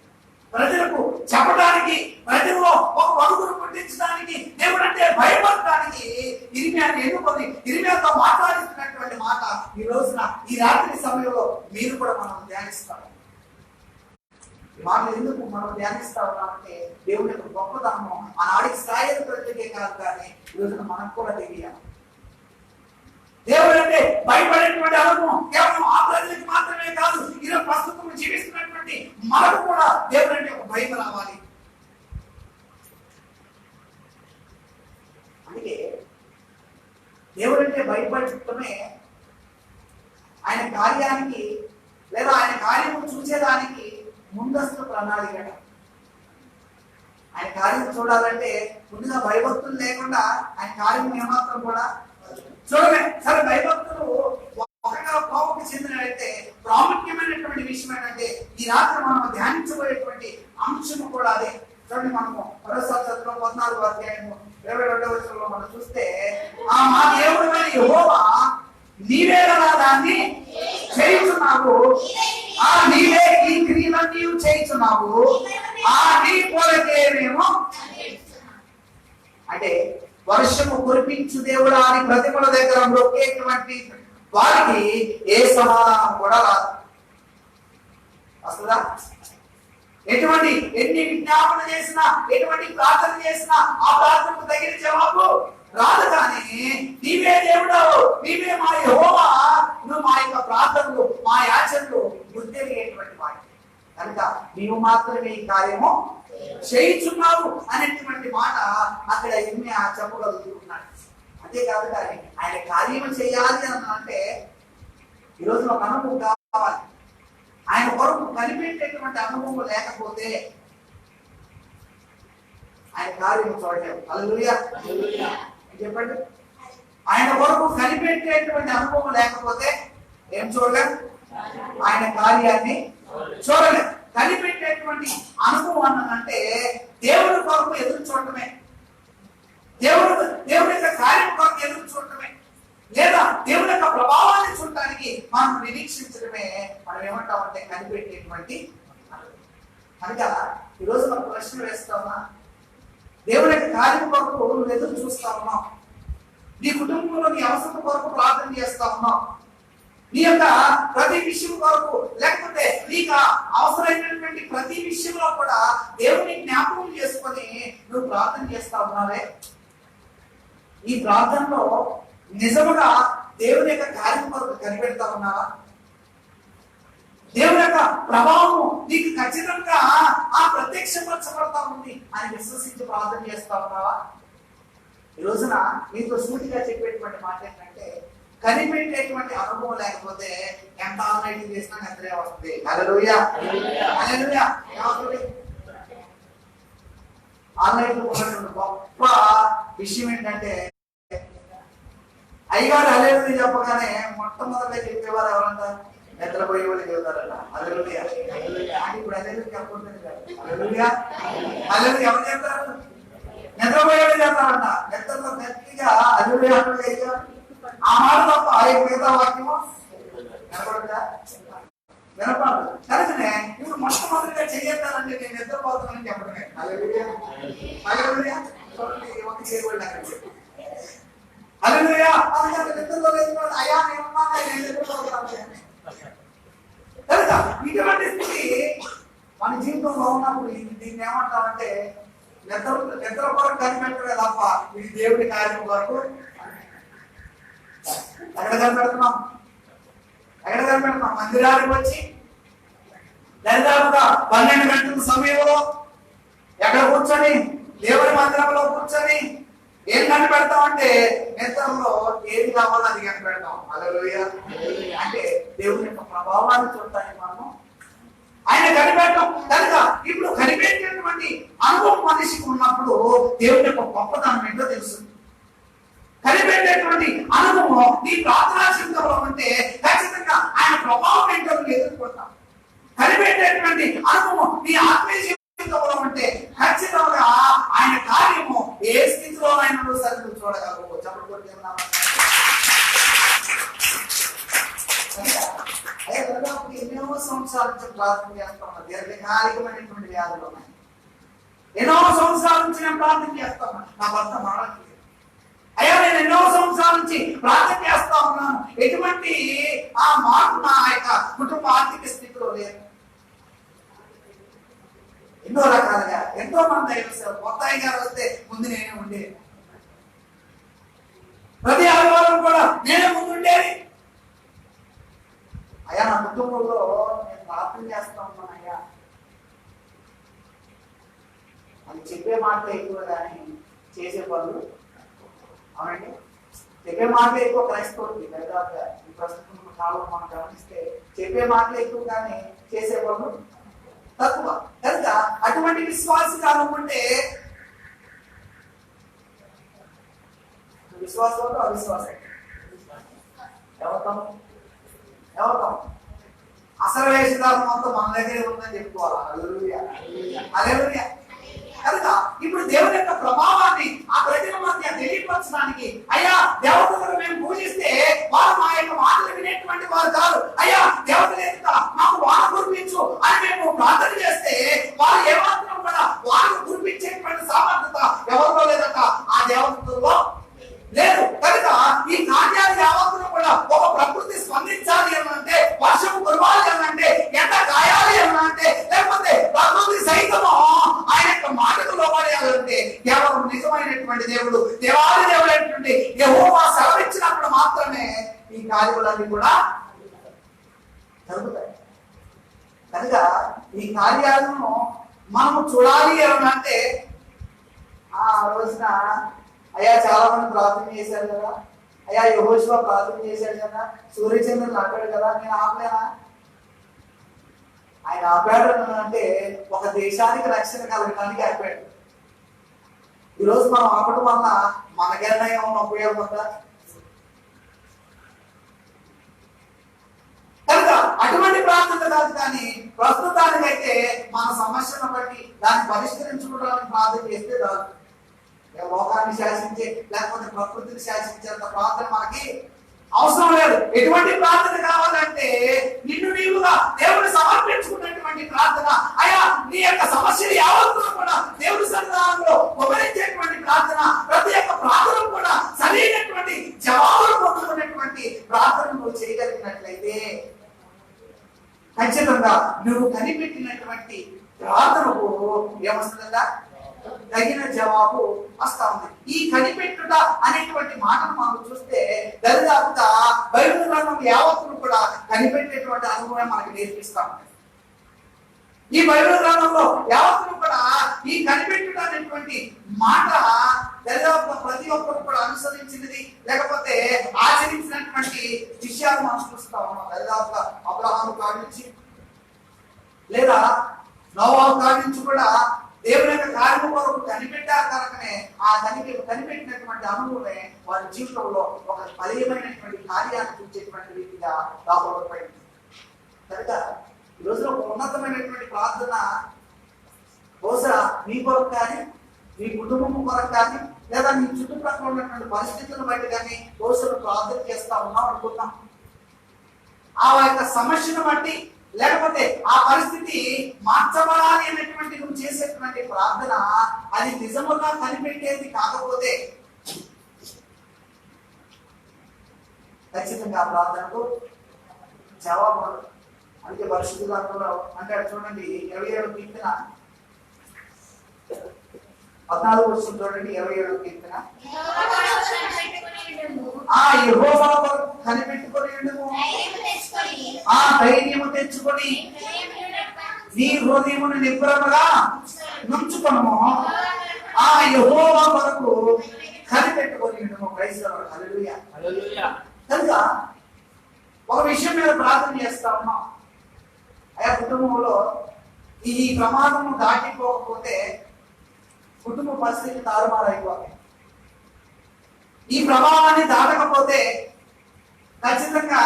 ప్రజలకు చెప్పడానికి, ప్రజల్లో ఒక వడుగును పుట్టించడానికి, దేవుడు అంటే భయపడటానికి ఇర్మియాని ఎన్నుకొని ఇర్మియాతో మాట్లాడుతున్నటువంటి మాట ఈ రోజున ఈ రాత్రి సమయంలో మీరు కూడా మనం ధ్యానిస్తాం. ఈ మాటలు ఎందుకు మనం ధ్యానిస్తా ఉన్నామంటే దేవుని యొక్క గొప్పతనము ఆనాడికి స్థాయి ప్రజలకే కాదు, కానీ ఈ రోజున మనకు కూడా తెలియాలి. దేవుడు అంటే భయపడేటువంటి అనుభవం కేవలం ఆ ప్రజలకి మాత్రమే కాదు, ఈరోజు ప్రస్తుతం జీవిస్తున్నటువంటి మనకు కూడా దేవుడు అంటే ఒక భయం రావాలి. అందుకే దేవుడు అంటే భయపడటమే ఆయన కార్యానికి లేదా ఆయన కార్యము చూసేదానికి ముందస్తు ప్రణాళిక. ఆయన కార్యం చూడాలంటే ముందుగా భయభక్తులు లేకుండా ఆయన కార్యం ఏమాత్రం కూడా చూడలే. సరే, భయభక్తులు ఒకగా కోపకు చెందినట్లయితే ప్రాముఖ్యమైనటువంటి విషయం ఏంటంటే ఈ రాత్రి మనం ధ్యానించబోయేటువంటి అంశము కూడా అదే. చూడండి, మనము 14వ అధ్యాయము 22వ వచనంలో మనం చూస్తే మా దేవుడైన యెహోవా నీవే కదా దాన్ని చేయుచున్నావు, నీవే ఈ క్రియలన్నీ చేయుచున్నావు, నీ పోలకే మేము అంటే వర్షము కురిపించు దేవుడా అని ప్రతిమల దగ్గర మొక్కేటువంటి వారికి ఏ సమాధానం కూడా రాదు. అసలు ఎటువంటి ఎన్ని విజ్ఞాపన చేసినా, ఎటువంటి ప్రార్థన చేసినా ఆ ప్రార్థనకు తగిన జవాబు రాదు. కానీ నీవే దేవుడవు, నీవే మా యెహోవా, నువ్వు మా యొక్క ప్రార్థనలు, మా యాచనలు గుర్తెరిగేటువంటి వాటి కనుక నీవు మాత్రమే ఈ కార్యము చేయుచున్నావు అనేటువంటి మాట అక్కడ ఇర్మియా చెప్పగలుగుతున్నాడు. అంతేకాదు, కానీ ఆయన కార్యము చేయాలి అని అంటే ఈరోజు ఒక అనుభవం కావాలి. ఆయన కొరకు కనిపెట్టేటువంటి అనుభవం లేకపోతే ఆయన కార్యం చూడలేము. హల్లెలూయా. చెప్పండి, ఆయన కొరకు కనిపెట్టేటువంటి అనుభవం లేకపోతే ఏం చూడలేం? ఆయన కార్యాన్ని చూడలేం. కనిపెట్టేటువంటి అనుభవం అంటే దేవుడి కొరకు ఎదురు చూడటమే, దేవుడి యొక్క కార్యం కొరకు ఎదురు చూడటమే, లేదా దేవుడి యొక్క ప్రభావాన్ని చూడటానికి మనం నిరీక్షించడమే మనం ఏమంటామంటే కనిపెట్టేటువంటి. కనుక ఈరోజు మనం ప్రశ్న వేస్తామా? దేవుడి యొక్క కార్యం కొరకు నువ్వు ఎదురు చూస్తా ఉన్నావు, నీ కుటుంబంలో నీ అవసరం కొరకు ప్రార్థన చేస్తా ఉన్నావు, నీ యొక్క ప్రతి విషయం కొరకు, లేకపోతే నీకు అవసరమైనటువంటి ప్రతి విషయంలో కూడా దేవుని జ్ఞాపకం చేసుకొని నువ్వు ప్రార్థన చేస్తా ఉన్నావే, ఈ ప్రార్థనలో నిజముగా దేవుని యొక్క కార్యం కొరకు కనిపెడతా ఉన్నావా? దేవుని యొక్క ప్రభావం నీకు ఖచ్చితంగా ప్రత్యక్షపరచబడతా ఉంది అని విశ్వసించి ప్రార్థన చేస్తా ఉన్నావా? ఈ రోజున మీతో సూటిగా చెప్పేటువంటి మాట ఏంటంటే కనిపెట్టేటువంటి అనుభవం లేకపోతే ఎంత ఆన్లైన్ చేసినా నిద్రే వస్తుంది. హల్లెలూయా హల్లెలూయా. ఆన్లైన్ లో ఉన్నటువంటి గొప్ప విషయం ఏంటంటే అయ్యగారు హల్లెలూయా చెప్పగానే మొట్టమొదటిగా చెప్పేవారు ఎవరంటారు? నిద్రపోయే వాళ్ళు చెబుతారట. హల్లెలూయా. ఇప్పుడు హల్లెలూయా చెప్పకుండా హల్లెలూయా హల్లెలూయా ఎవరు చెప్తారు? నిద్రపోయే వాళ్ళు చెప్తారంట. నిద్రలో గట్టిగా హల్లెలూయా అంటే ఆ మాట తప్ప మిగతా వాక్యము వినపడదా? వినపడదు. కనుకనే ఇప్పుడు మొట్టమొదటిగా చెయ్యాలంటే నేను నిద్రపోతానని చెప్పడమే. హల్లెలూయా హల్లెలూయా. ఒక చేయబడి హల్లెలూయా. నిద్రలో అయ్యా నేను నిద్రపోతాను కనుక ఇటువంటి స్థితి మన జీవితంలో ఉన్నప్పుడు దీన్ని ఏమంటామంటే నిద్ర కొరకు కనిపెట్టడే తప్ప ఇది దేవుడి కార్యం వరకు ఎక్కడ కనిపెడుతున్నాం? మందిరానికి వచ్చి దరిదాపుగా 12 గంటల సమయంలో ఎక్కడ కూర్చొని దేవుడి మందిరంలో కూర్చొని ఏం కనిపెడతామంటే నిద్రలో ఏది కావాలో అది కనిపెడతాం. హల్లెలూయా. అంటే దేవుని యొక్క ప్రభావాన్ని చూడటానికి మనము ఆయన కనిపెడతాం కనుక ఇప్పుడు కనిపెట్టేటువంటి అనుభవం మనిషికి ఉన్నప్పుడు దేవుని యొక్క గొప్పతనం ఏంటో తెలుస్తుంది. కనిపెట్టేటువంటి అనుభవం నీ ప్రార్థనా జీవితంలో ఉంటే ఖచ్చితంగా ఆయన ప్రభావం ఏంటో ఎదుర్కొంటాం. కనిపెట్టేటువంటి అనుభవం నీ ఆత్మీయ జీవితంలో ఉంటే ఖచ్చితంగా ఆయన కార్యము ఏ స్థితిలో ఆయన సరిగ్గా చూడగలవు. చెప్పకపోతే ఎన్నో సంవత్సరాల నుంచి ప్రార్థన చేస్తాను. దీర్ఘకాలికమైనటువంటి వ్యాధులు ఉన్నాయి. ఎన్నో సంవత్సరాల నుంచి నేను ప్రార్థన చేస్తాను. నా భర్త మారట్లేదు. అయ్యా నేను ఎన్నో సంవత్సరాల నుంచి ప్రార్థన చేస్తా ఉన్నాను. ఎటువంటి ఆ మార్పు నా యొక్క కుటుంబ ఆర్థిక స్థితిలో లేదు. ఎన్నో రకాలుగా ఎంతో మంది మొత్తాయి గారు వస్తే ముందు నేనే ఉండేది. ప్రతి ఆదివారం కూడా నేనే ముందుండేది. అయ్యా నా కుటుంబంలో నేను ప్రార్థన చేస్తా ఉన్నాను. అయ్యా అది చెప్పే మాటలు ఎక్కువ కానీ చేసే పనులు అవునండి. చెప్పే మాటలు ఎక్కువ క్రైస్తవులకి దరిదాపుగా ఈ ప్రస్తుతం కాలం మనం గమనిస్తే చెప్పే మాటలు ఎక్కువ కానీ చేసే పనులు తక్కువ. కనుక అటువంటి విశ్వాస కాలం ఉంటే విశ్వాసంతో అవిశ్వాసం ఎవరు అసలు వేషధారం మొత్తం మన దగ్గరే ఉందని చెప్పుకోవాలి. హల్లెలూయా హల్లెలూయా. కనుక ఇప్పుడు దేవుని యొక్క ప్రభావాన్ని ఆ ప్రజల మధ్య తెలియపరచడానికి అయ్యా దేవతలను మేము పూజిస్తే వారు మా యొక్క మాటలు వినేటువంటి వారు కాదు. అయ్యా దేవతల యొక్క మాకు వారు కురిపించు అని మేము ప్రార్థన చేస్తే వారు ఏమాత్రం కూడా వారు కురిపించేటువంటి సామర్థ్యత ఎవరిలో లేదట, ఆ దేవతల్లో లేదు. కనుక ఈ కార్యాలు యావత్తును కూడా ఒక ప్రకృతి స్పందించాలి అనంటే, వర్షం కురవాలి అనంటే, ఎండ గాయాలి అనంటే, లేకపోతే ప్రకృతి సైతము ఆయన యొక్క మాటకు లోబడాలంటే కేవలం నిజమైనటువంటి దేవుడు దేవాది దేవుడైనటువంటి యెహోవా సెలవిచ్చినప్పుడు మాత్రమే ఈ కార్యాలన్నీ కూడా జరుగుతాయి. కనుక ఈ కార్యాలను మనము చూడాలి అనంటే ఆ రోజున అయ్యా చాలా మంది ప్రార్థన చేశారు కదా, అయ్యా యెహోషువ ప్రార్థన చేశాడు కదా, సూర్యచంద్రులు ఆపాడు కదా, నేను ఆపలేనా? ఆయన ఆపాడు అంటే ఒక దేశానికి రక్షణ కలగడానికి ఆపాడు. ఈరోజు మనం ఆపడం వల్ల మనకైనా ఏమన్నా ఉపయోగం ఉందా? కనుక అటువంటి ప్రార్థన కాదు. కానీ ప్రస్తుతానికైతే మన సమస్యను బట్టి దాన్ని పరిష్కరించుకోవడానికి ప్రార్థన చేస్తే రాదు. లోకాన్ని శాసించే లేకపోతే ప్రకృతిని శాసించేంత ప్రార్థన మనకి అవసరం లేదు. ఎటువంటి ప్రార్థన కావాలంటే నిన్ను నీవుగా దేవుడు సమర్పించుకున్నటువంటి ప్రార్థన. అయ్యా నీ యొక్క సమస్యలు యావత్తు కూడా దేవుడి సన్నిధానంలో ఉపయోగించేటువంటి ప్రార్థన. ప్రతి ఒక్క ప్రార్థన కూడా సరైనటువంటి జవాబులు పొందుకున్నటువంటి ప్రార్థన నువ్వు చేయగలిగినట్లయితే ఖచ్చితంగా నువ్వు కనిపెట్టినటువంటి ప్రార్థనకు ఏమొస్తుందా? తగిన జవాబు వస్తా ఉంది. ఈ కనిపెట్టుట అనేటువంటి మాటను మనం చూస్తే దరిదాపుగా బైబిల్ గ్రంథం యావత్తును కూడా కనిపెట్టేటువంటి అనుభవం మనకి నేర్పిస్తా ఉంది. ఈ బైబిల్ గ్రంథంలో యావత్తును కూడా ఈ కనిపెట్టుట అనేటువంటి మాట దరిదాపుగా ప్రతి ఒక్కరు కూడా అనుసరించినది లేకపోతే ఆచరించినటువంటి విషయాలు మనం చూస్తా ఉన్నాం. దాదాపుగా అబ్రహాము కాడి నుంచి లేదా నోవాహు కాడి నుంచి కూడా దేవుని యొక్క కార్యము కొరకు కనిపెట్టారు కనుకనే ఆ కనిపెట్టినటువంటి అనుభవమే వారి జీవితంలో ఒక బలీయమైనటువంటి కార్యాన్ని చూసేటువంటి రీతిగా రాబోతుంది. కనుక ఈ రోజున ఒక ఉన్నతమైనటువంటి ప్రార్థన బహుశా మీ కొరకు కానీ మీ కుటుంబం కొరకు కానీ లేదా మీ చుట్టుపక్కల ఉన్నటువంటి పరిస్థితులను బట్టి కానీ బహుశా ప్రార్థన చేస్తా ఉన్నాం అనుకుంటాం. ఆ యొక్క సమస్యను బట్టి లేకపోతే ఆ పరిస్థితి మార్చబడాలి అనేటువంటి నువ్వు చేసేటువంటి ప్రార్థన అది నిజముగా కనిపెట్టేది కాకపోతే ఖచ్చితంగా ఆ ప్రార్థనకు జవాబు. అందుకే పరిస్థితులు అంటే చూడండి 27 కీర్తన 14 వస్తుంది చూడండి. 27 కీర్తన యెహోవా కనిపెట్టుకొని ధైర్యము తెచ్చుకొని నీ హృదయమును నిబ్బరముగా నుంచుకొనుము. యెహోవా కొరకు కనిపెట్టుకొని కనుక ఒక విషయం మీద ప్రార్థన చేస్తా ఉన్నాం. ఆయా కుటుంబంలో ఈ ప్రమాదము దాటిపోకపోతే కుటుంబ పరిస్థితి తారుమారైపోతాయి. ఈ ప్రభావాన్ని దాటకపోతే ఖచ్చితంగా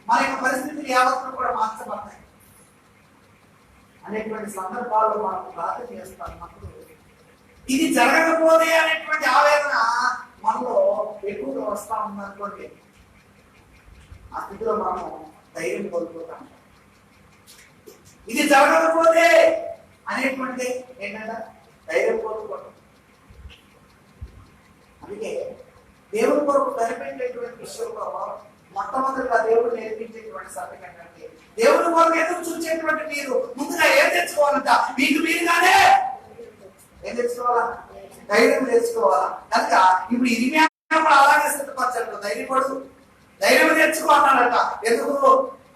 మన యొక్క పరిస్థితులు యావత్తు కూడా మార్చబడతాయి అనేటువంటి సందర్భాల్లో మనం ప్రార్థన చేస్తున్నప్పుడు ఇది జరగకపోతే అనేటువంటి ఆవేదన మనలో ఎక్కువగా వస్తా ఉందనుకోండి. ఆ స్థితిలో మనం ధైర్యం కోల్పోతాం. ఇది జరగకపోతే అనేటువంటి ఏంటంటే ధైర్యం కోల్పోతాం. అందుకే దేవుని కొరకు కనిపెట్టేటువంటి విషయంలో మొట్టమొదటిగా దేవుడు నేర్పించేటువంటి సత్యం ఏంటంటే దేవుని కొరకు ఎదురు చూసేటువంటి మీరు ముందుగా ఏం తెచ్చుకోవాలంట? మీకు మీరుగానే ఏం తెచ్చుకోవాలా? ధైర్యం తెచ్చుకోవాలా. కనుక ఇప్పుడు ఇరిమియా కూడా అలాగే సిద్ధపరచాడు. ధైర్యం తెచ్చుకోవాలన్నట. ఎందుకు?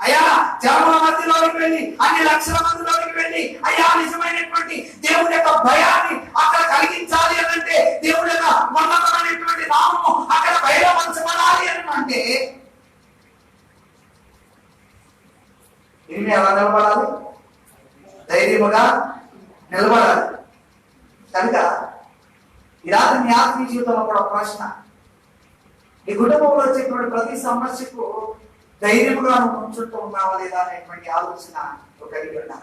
అయ్యా జనముల మధ్యలోకి వెళ్ళి అన్ని లక్షల మందిలోకి వెళ్ళి అయ్యా నిజమైనటువంటి దేవుని యొక్క భయాన్ని అక్కడ కలిగించాలి అని అంటే దేవుని యొక్క ఉన్నతమైనటువంటి నామము అక్కడ బయలుపరచబడాలి అని అంటే ఇరిమియా ఎలా నిలబడాలి? ధైర్యముగా నిలబడాలి. కనుక ఈ రాత్రి నీ ఆత్మీయ జీవితంలో కూడా ప్రశ్న, నీ కుటుంబంలో వచ్చేటువంటి ప్రతి సమస్యకు ధైర్యముగా నువ్వు ఉంచుతూ ఉన్నావా లేదా అనేటువంటి ఆలోచన కలిగి ఉన్నా.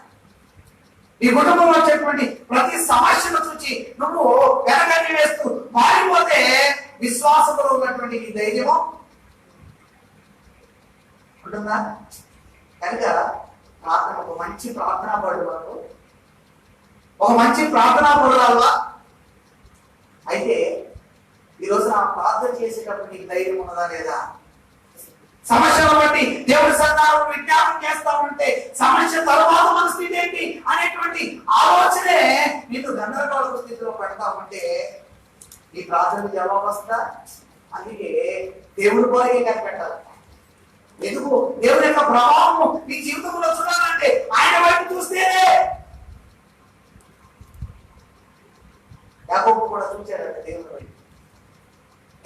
నీ కుటుంబంలో వచ్చేటువంటి ప్రతి సమస్యను చూసి నువ్వు వెనకటి వేస్తూ మారిపోతే విశ్వాసంలో ఉన్నటువంటి నీ ధైర్యము ఉంటుందా? కనుక ప్రార్థన ఒక మంచి ప్రార్థనా పరుడు, ఒక మంచి ప్రార్థనా పరురాలుగా అయితే ఈరోజు నా ప్రార్థన చేసేటప్పుడు నీకు ధైర్యం ఉన్నదా లేదా? సమస్యను బట్టి దేవుడి సన్నిధానంలో విజ్ఞాపన చేస్తా ఉంటే సమస్య తర్వాత మన స్థితి ఏంటి అనేటువంటి ఆలోచనే నీకు గందరగోళ స్థితిలో పెడతా ఉంటే ఈ ప్రార్థనకు జవాబు వస్తుందా? అందుకే దేవుడి కొరకే కనిపెట్టాలి. ఎందుకు? దేవుని యొక్క ప్రభావం నీ జీవితంలో చూడాలంటే ఆయన వైపు చూస్తేనే. యాకోబు కూడా చూశాడంటే దేవుని వైపు.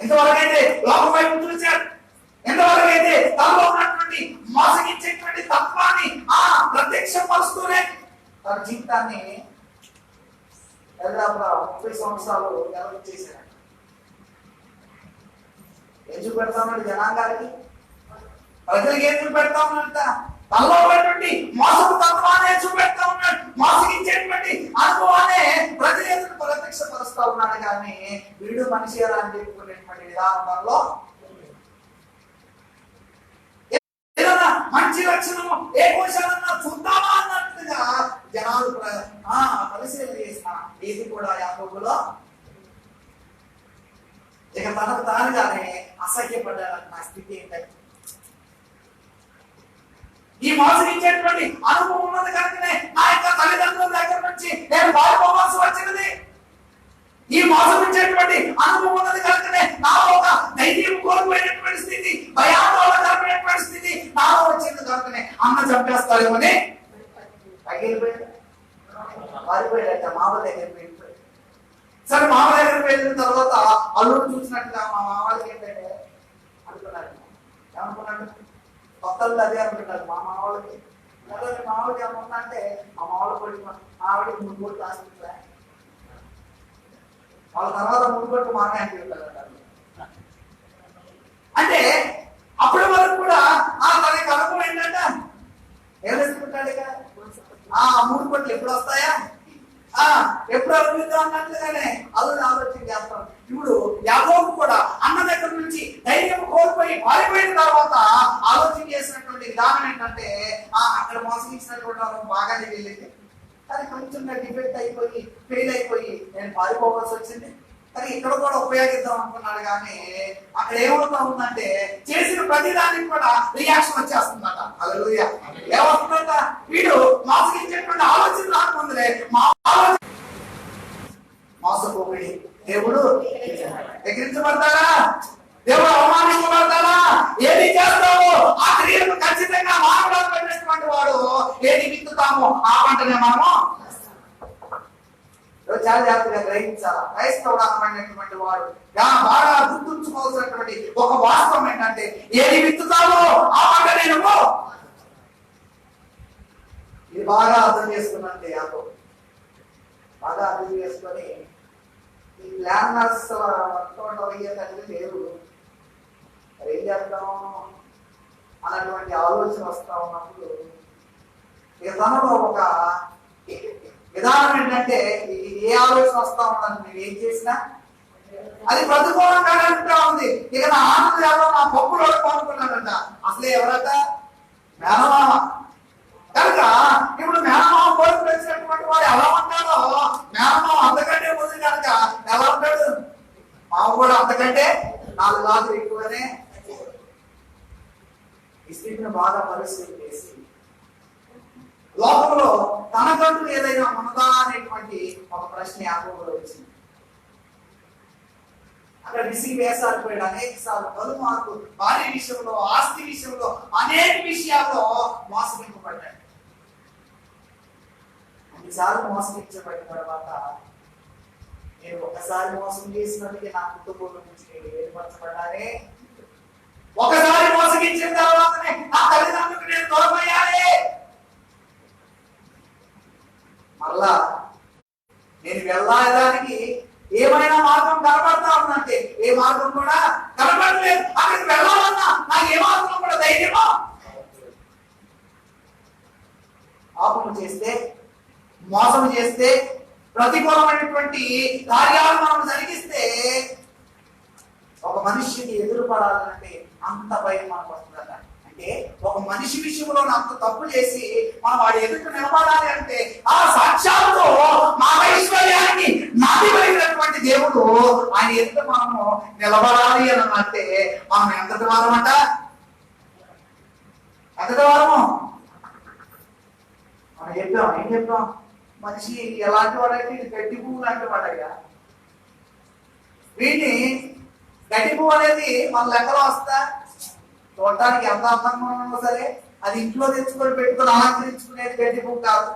ఎంతవరకు అయితే లోకం వైపు చూశాడు, ఎంతవరకు అయితే తనలో ఉన్నటువంటి మోసగించేటువంటి తత్వాన్ని ప్రత్యక్షపరుస్తూనే తన జీవితాన్ని దాదాపు 30 సంవత్సరాలు నెలలు చేశాడు. ఏం చూపెడతామన్నాడు జనాంగానికి? ప్రజలకు ఏం చూపెడతా ఉన్నంట? తనలో ఉన్నటువంటి మోసపు తత్వాన్ని చూపెడతా ఉన్నాడు. మోసగించేటువంటి అనుభవాన్ని ప్రజలకు ప్రత్యక్షపరుస్తా ఉన్నాడు. కానీ వీడు మనిషి ఎలా అని చెప్పుకునేటువంటి విధానంలో మంచి లక్షణము ఏ కోశాలన్నా చూద్దామా అన్నట్టుగా జనాలు పరిశీలన చేసిన ఇది కూడా యాకోబులో ఇక తనకు తానుగానే అసహ్యపడ్డాడు. నా స్థితి ఏంటంటే ఈ మోసగించేటువంటి అనుభవం ఉన్నది కనుకనే నా యొక్క తల్లిదండ్రుల దగ్గర నుంచి నేను పారిపోవాల్సి వచ్చినది. ఈ మోసగించేటువంటి అనుభవం ఉన్నది కనుకనే నాలో ఒక ధైర్యం కోల్పోయినటువంటి స్థితి, భయాందోళనకరమైనటువంటి స్థితి నాలో వచ్చింది కనుకనే అమ్మ చంపేస్తారేమని తగిలిపోయాడు, పారిపోయాడట. మామ దగ్గరికి వెళ్ళిపోయాడు. సరే మామ దగ్గరికి వెళ్ళిన తర్వాత అల్లుడు చూసినట్టుగా మా మామూలుకి ఏంటంటే అనుకున్నాడు. ఏమనుకున్నాడు? కొత్తలు అదే అనుకుంటారు మా మామూలకి. మామూలుకి ఏమన్నా అంటే ఆ మామూలు పడి ఆవిడకి 3 కోట్లు ఆశించలే, వాళ్ళ తర్వాత 3 కోట్లు మానే అంటారు. అంటే అప్పటి వరకు కూడా తనకి అనుభవం ఏంటంటే ఏమేసుకుంటాడు ఇక 3 కోట్లు ఎప్పుడు వస్తాయా, ఎప్పుడు అభివృద్ధి అన్నట్లుగానే అల్లుడు ఆలోచన చేస్తాం. ఇప్పుడు యాకోబు కూడా అన్న దగ్గర నుంచి ధైర్యం కోల్పోయి పారిపోయిన తర్వాత ఆలోచన చేసినటువంటి విధానం ఏంటంటే అక్కడ మోసగించినటువంటి వాళ్ళకి బాగానే వెళ్ళింది, కానీ కొంచెం డిఫెక్ట్ అయిపోయి ఫెయిల్ అయిపోయి నేను పారిపోవాల్సి వచ్చింది, కానీ ఇక్కడ కూడా ఉపయోగిద్దాం అనుకున్నాడు. కానీ అక్కడ ఏమవుతా ఉందంటే చేసిన ప్రతిదానికి కూడా రియాక్షన్ వచ్చేస్తుందట. హల్లెలూయా. ఏమవుతుందంట? వీడు మోసగించేటువంటి ఆలోచన రాకముందులే మోసపోయి దేవుడు ఎగిరించబడతాడా? దేవుడు అవమానించబడతాడా? ఏది చేస్తామో ఆ క్రియను ఖచ్చితంగా మానవుడు పెట్టినటువంటి వాడు ఏది విత్తుతామో ఆ పంటనే మనము చాలా జాగ్రత్తగా గ్రహించాలి. క్రైస్తవుడు అనమైనటువంటి వాడు బాగా గుర్తుంచుకోవాల్సినటువంటి ఒక వాస్తవం ఏంటంటే ఏది విత్తుతామో ఆ పంటనే నువ్వు. ఇది బాగా అర్థం చేసుకున్నట్టే యాకో బాగా అర్థం చేసుకొని ఈ ప్లానర్స్ అయ్యేటట్టు లేరు, మరి ఏం చేద్దాం అన్నటువంటి ఆలోచన వస్తా ఉన్నప్పుడు ఇక తనలో ఒక విధానం ఏంటంటే ఏ ఆలోచన వస్తా ఉన్నది నేను ఏం చేసినా అది ప్రతికూలంగా అంటా ఉంది. ఇక నా ఆనందం ఎవరో నా పప్పులు అనుకున్నాడంట. అసలే ఎవరట? మేనమామ. కనుక ఇప్పుడు మేనమామ కోరిక వచ్చినటువంటి వాడు ఎలా ఉంటాడో మేనమామ అంతకంటే ముందు కనుక ఎలా ఉంటాడు? మామ కూడా అంతకంటే 4 గాజులు ఎక్కువనే. ఈ స్థితిని బాగా పరిస్థితి చేసి లోకంలో తనకంటూ ఏదైనా ఉన్నదా అనేటువంటి ఒక ప్రశ్న యాకోబులో వచ్చింది. అక్కడ రిసీవ్ వేసారిపోయాడు అనేక సార్లు, పలుమార్లు భార్య విషయంలో, ఆస్తి విషయంలో, అనేక విషయాల్లో మోసగింపబడ్డాడు. అన్నిసార్లు మోసగించబడిన తర్వాత నేను ఒకసారి మోసం చేసినందుకే నా కుటుంబం నుంచి నేను ఏర్పరచబడ్డానే, ఒకసారి మోసగించిన తర్వాతనే నా తల్లిదండ్రులకు నేను దూరమయ్యానే, మళ్ళా నేను వెళ్ళడానికి ఏమైనా మార్గం కనబడతా ఉందంటే ఏ మార్గం కూడా కనబడలేదు. అక్కడికి వెళ్ళాలన్నా నాకు ఏ మార్గం కూడా ధైర్యమా? పాపం చేస్తే, మోసం చేస్తే, ప్రతికూలమైనటువంటి కార్యాలు మనం జరిగిస్తే ఒక మనిషిని ఎదురుపడాలంటే అంత భయం మనకు వస్తుందట. అంటే ఒక మనిషి విషయంలో అంత తప్పు చేసి మనం వాడి ఎదుట నిలబడాలి అంటే ఆ సాక్షాత్తు మా ఐశ్వర్యానికి నాదివైనటువంటి దేవుడు ఆయన ఎదుట మనము నిలబడాలి అని అంటే మనం ఎంతటి వారమంట? ఎంతటి వారము? మనం చెప్పాం, ఏం చెప్పాం? మనిషి ఎలాంటి వాడైతే ఇది గడ్డి పువ్వు లాంటి వాడయ్యా. వీటిని గడ్డి పువ్వు అనేది మన లెక్కలో వస్తా చూడటానికి ఎంత అందంగా ఉన్నా సరే అది ఇంట్లో తెచ్చుకొని పెట్టుకొని అలంకరించుకునేది గడ్డి పువ్వు కాదు.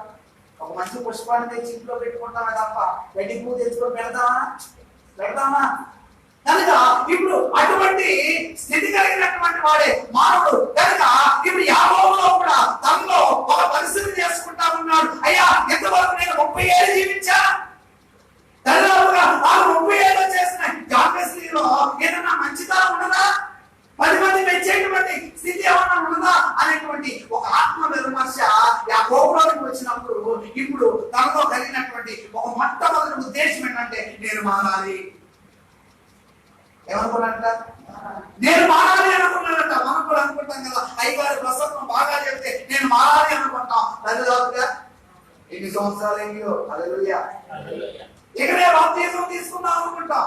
ఒక మంచి పుష్పాన్ని తెచ్చి ఇంట్లో పెట్టుకుంటామే తప్ప గడ్డి పువ్వు తెచ్చుకొని పెడతామా? కనుక ఇప్పుడు అటువంటి స్థితి కలిగినటువంటి వాడే మానవుడు. కనుక ఇప్పుడు యాకోబులో కూడా తనలో ఒక పరిస్థితి చేసుకుంటా ఉన్నాడు. అయ్యా, ఎంతవరకు నేను 30 ఏళ్ళు జీవించా, దాదాపుగా 30 ఏళ్ళు చేసిన జాగ్రత్తలో ఏదైనా మంచితనం ఉన్నదా, 10 మంది మెచ్చేటువంటి స్థితి ఏమన్నా ఉన్నదా అనేటువంటి ఒక ఆత్మ విమర్శ యాకోబులోకి వచ్చినప్పుడు ఇప్పుడు తనలో కలిగినటువంటి ఒక మొట్టమొదటి ఉద్దేశం ఏంటంటే నేను మారాలి. ఏమనుకున్నాడంట? నేను మారాలి అనుకున్నాడంట. మనం కూడా అనుకుంటాం కదా, అయ్యగారి ప్రసంగం బాగా చెప్తే నేను మారాలి అనుకుంటాం. దాదాపుగా ఎన్ని సంవత్సరాలు అయ్యో, హల్లెలూయా, ఇక్కడే బాప్తిజం తీసుకుందాం అనుకుంటాం.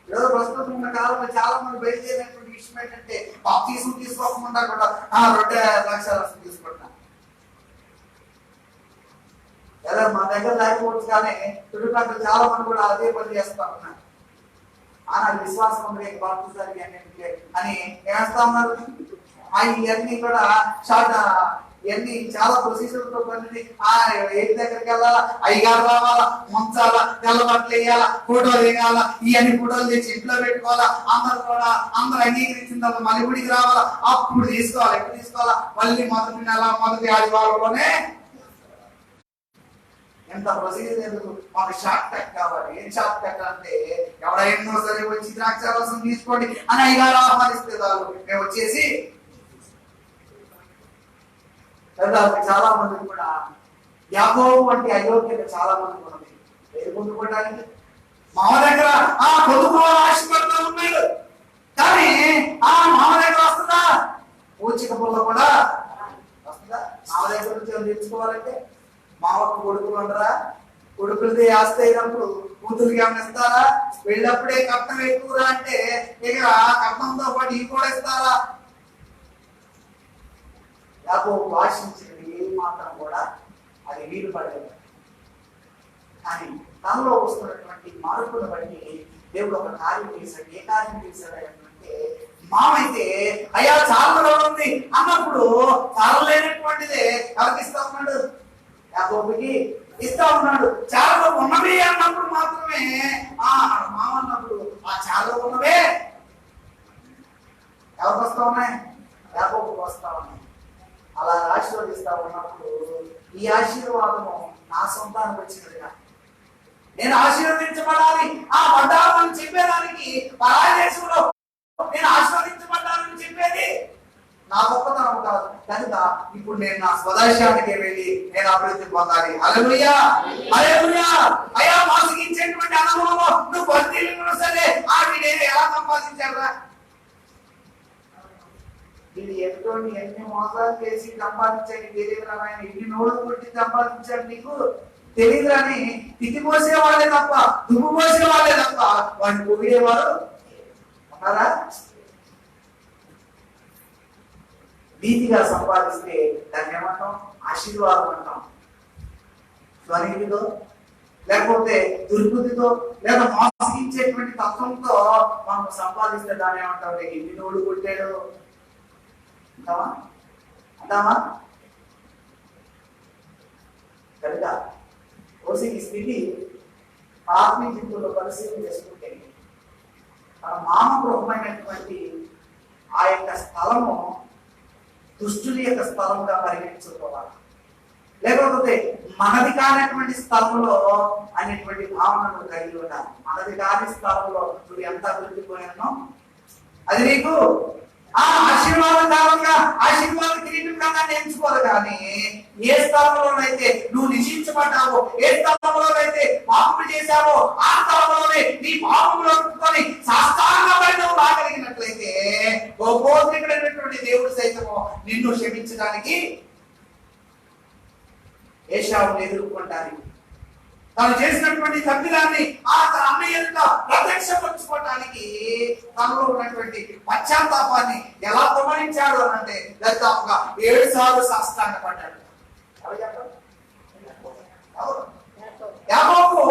ఏదో ప్రస్తుతం ఉన్న కాలంలో చాలా మంది బయలుదేరినటువంటి విషయం ఏంటంటే బాప్తిజం తీసుకోకుండా కూడా 2 లక్షలు తీసుకుంటాం. ఎలా మా దగ్గర లేకపోవచ్చు, కానీ చుట్టుపక్కల చాలా మంది కూడా అదే పని చేస్తా ఉన్నారు. నాకు విశ్వాసం ఉంది బాప్తిజానికి అని ఏమేస్తా ఉన్నారు. ఇవన్నీ కూడా షార్ట్ ఇవన్నీ చాలా ప్రొసీజర్తో పని. ఏటి దగ్గరికి వెళ్ళాలా, అయ్యగారు రావాలా, ముంచాలా, తెల్లబట్టలు వేయాలా, ఫోటోలు వేయాలా, ఇవన్నీ ఫోటోలు తెచ్చి ఇంట్లో పెట్టుకోవాలా, అందరూ అంగీకరించిన తర్వాత మళ్ళీ గుడికి రావాలా, అప్పుడు తీసుకోవాలి. ఎప్పుడు తీసుకోవాలా? మళ్ళీ మొదటి నెల మొదటి ఆదివారంలోనే. ఎంత ప్రొసీజర్ ఎందుకు? మాకు షార్ట్ కట్ కావాలి. ఏం షార్ట్ కట్ అంటే ఎవరైనా సరే వచ్చి ద్రాక్షారసం తీసుకోండి అని అయ్యగారు ఆహ్వానిస్తే చాలు, మేము వచ్చేసి. చాలా మంది కూడా యాకోబు వంటి అయోగ్యత చాలా మంది ఉన్నది. ఏది పొందుకోవడానికి మామ దగ్గర పొందుకోవాలి ఆశపడుతూ ఉన్నాడు, కానీ మామ దగ్గర వస్తుందా? పూచిక పుల్ల కూడా వస్తుందా? మామ దగ్గర నుంచి తెచ్చుకోవాలంటే మామకు కొడుకులు ఉండరా? కొడుకులది ఆస్తి అయినప్పుడు కూతురికి ఏమైనా ఇస్తారా? వెళ్ళినప్పుడే కట్నం ఎక్కువరా అంటే ఇక కట్నంతో పాటు ఈ కూడా ఇస్తారా? యాకోబు ఆశించినది ఏ మాత్రం కూడా అది వీలు పడలేదు. కానీ తనలో వస్తున్నటువంటి మార్పును బట్టి దేవుడు ఒక కార్యం చేశాడు. ఏ కార్యం చేశాడు అంటే, మామైతే అయ్యా చాలా ఉంది అన్నప్పుడు చాలలేనటువంటిదే ఎవరికి ఇస్తా ఉన్నాడు? యాకోబుకి ఇస్తా ఉన్నాడు. చాలా ఉన్నవే అన్నప్పుడు మాత్రమే మామ అన్నప్పుడు చాలా ఉన్నవే ఎవరికి వస్తా ఉన్నాయి? యాకోబుకి వస్తా ఉన్నాయి. అలా ఆశీర్వదిస్తా ఉన్నప్పుడు ఈ ఆశీర్వాదము నా సొంతానికి వచ్చినట్టుగా నేను ఆశీర్వదించబడాలి పడ్డాలని చెప్పేదానికి పరాయి దేశంలో నేను ఆశీర్వదించబడ్డానని చెప్పేది నా గొప్పతనం కాదు. కనుక ఇప్పుడు నేను నా స్వదేశానికి వెళ్ళి నేను అభివృద్ధి పొందాలి. హల్లెలూయా, హల్లెలూయా. అయ్యా మోసగించేటువంటి అనుభవం నువ్వు బందీలు సరే వీడు ఎలా సంపాదించారా? వీడు ఎంతోని ఎన్ని మోసాలు చేసి సంపాదించాడు తెలియదురా? ఆయన ఎన్ని నోళ్ళు కొట్టి సంపాదించాడు నీకు తెలియదురాని తిట్టి పోసే వాళ్ళే తప్ప, దుమ్ము పోసే వాళ్ళే తప్ప వాడిని పొగిడేవారు ఉన్నారా? నీతిగా సంపాదిస్తే దాన్ని ఏమంటాం? ఆశీర్వాదం అంటాం. స్వనీతితో లేకపోతే దుర్బుద్ధితో లేదా మోసగించేటువంటి తత్వంతో మనం సంపాదిస్తే దాన్ని ఏమంటాం? ఎన్ని నోళ్ళు కొట్టాడు అంటావా? అంటావా? కనుక రోజు ఈ స్థితి ఆత్మీయ జీవితంలో పరిశీలన చేసుకుంటే మన మామ గృహమైనటువంటి ఆ యొక్క స్థలము దుష్టుని యొక్క స్థలంగా పరిగణించుకోవాలి. లేకపోతే మనది కానటువంటి స్థలంలో అనేటువంటి భావనను కలిగి ఉండాలి. మనది కాని స్థలంలో నువ్వు ఎంత అభివృద్ధి పోయానో అది నీకు ఆశీర్వాదకరంగా ఆశీర్వాద కిరీటంగా ఎంచుకోరు. కానీ ఏ స్థలంలోనైతే నువ్వు నిశించబడ్డావో, ఏ స్థలంలోనైతే పాపం చేశావో ఆ స్థలంలోనే నీ పాపంలో సాష్టాంగపై నువ్వు రాగలిగినట్లయితే గోపోత్రికుడైనటువంటి దేవుడు సైతము నిన్ను క్షమించడానికి, ఏశావుని ఎదుర్కొంటానికి, తాను చేసినటువంటి తప్పిదాన్ని తన అన్నయ్యతో ప్రత్యక్షపరచుకోవటానికి తనలో ఉన్నటువంటి పశ్చాత్తాపాన్ని ఎలా గమనించాడు అని అంటే దాదాపుగా 7 సార్లు సాష్టాంగపడ్డాడు. యాకోబు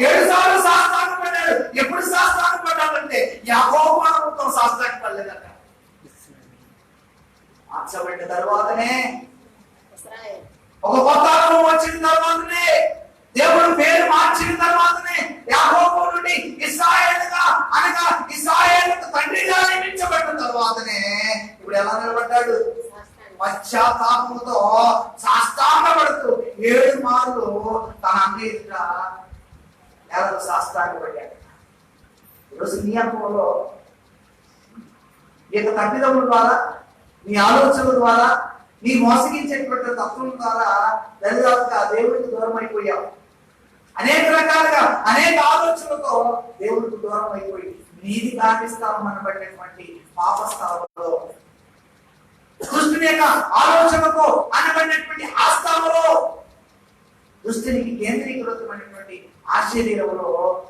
7 సార్లు సాష్టాంగపడ్డాడు. ఎప్పుడు సాష్టాంగపడ్డాడంటే యాకోబు అనుభవం సాష్టాంగపడలేదట. మార్చబడ్డ తర్వాతనే, ఒక కొత్త అనుభవం వచ్చిన తర్వాతనే, దేవుడు పేరు మార్చిన తర్వాతనే, యాకోబు నుండి ఇశ్రాయేలుగా అనగా ఇశ్రాయేలుకు తండ్రిగా నియమించబడిన తర్వాతనే ఇప్పుడు ఎలా నిలబడ్డాడు? పశ్చాత్తాపంతో సాష్టాంగపడుతూ 7 మార్లు తన అన్నిటిగా నేలకు సాష్టాంగపడ్డాడు. ఈరోజు నీ అనుభవంలో ఈ యొక్క తప్పిదముల ద్వారా, నీ ఆలోచనల ద్వారా, నీ మోసగించేటువంటి తత్వం ద్వారా దరిదాపుగా దేవుడికి దూరం అయిపోయావు. అనేక రకాలుగా అనేక ఆలోచనలతో దేవుడికి దూరం అయిపోయి నీది కాని స్థలం అనబడినటువంటి పాప స్థలంలో, దుష్టుని యొక్క ఆలోచనతో అనబడినటువంటి ఆ స్థలంలో, దుష్టునికి కేంద్రీకృతమైనటువంటి ఆ శరీరంలో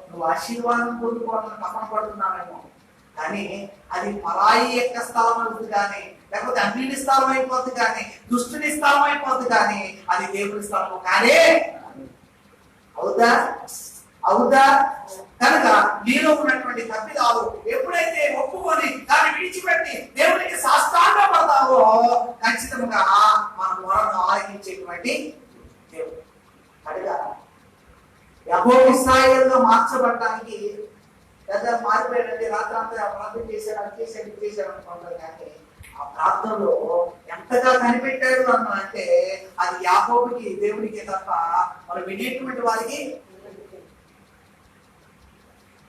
నువ్వు ఆశీర్వాదం పొందుకోవాలని తపన పడుతున్నావేమో. కానీ అది పరాయి యొక్క స్థలం అవుతుంది, కానీ లేకపోతే అన్నిటి స్థలం అయిపోద్ది, కానీ దుష్టుని స్థలం అయిపోద్ది, కానీ అది దేవుని స్థలము కానీ అవుదా? అవుదా? కనుక నీలో ఉన్నటువంటి తప్పిదాలు ఎప్పుడైతే ఒప్పుకొని దాన్ని విడిచిపెట్టి దేవునికి సాష్టాంగపడతావో ఖచ్చితంగా మనం మొరను ఆలకించేటువంటి దేవుడు. అడిగా యాకోబు ఇశ్రాయేలుగా మార్చబడటానికి పెద్ద మారిపోయాడంటే రాత్రంతా ప్రార్థన చేశాడు, అది చేశాడు, ఇది చేశాడు అనుకుంటారు. కానీ ఆ ప్రార్థనలో ఎంతగా కనిపెట్టాడు అంటే అది యాకోబుకి దేవుడికి తప్ప మరి వినేటువంటి వారికి.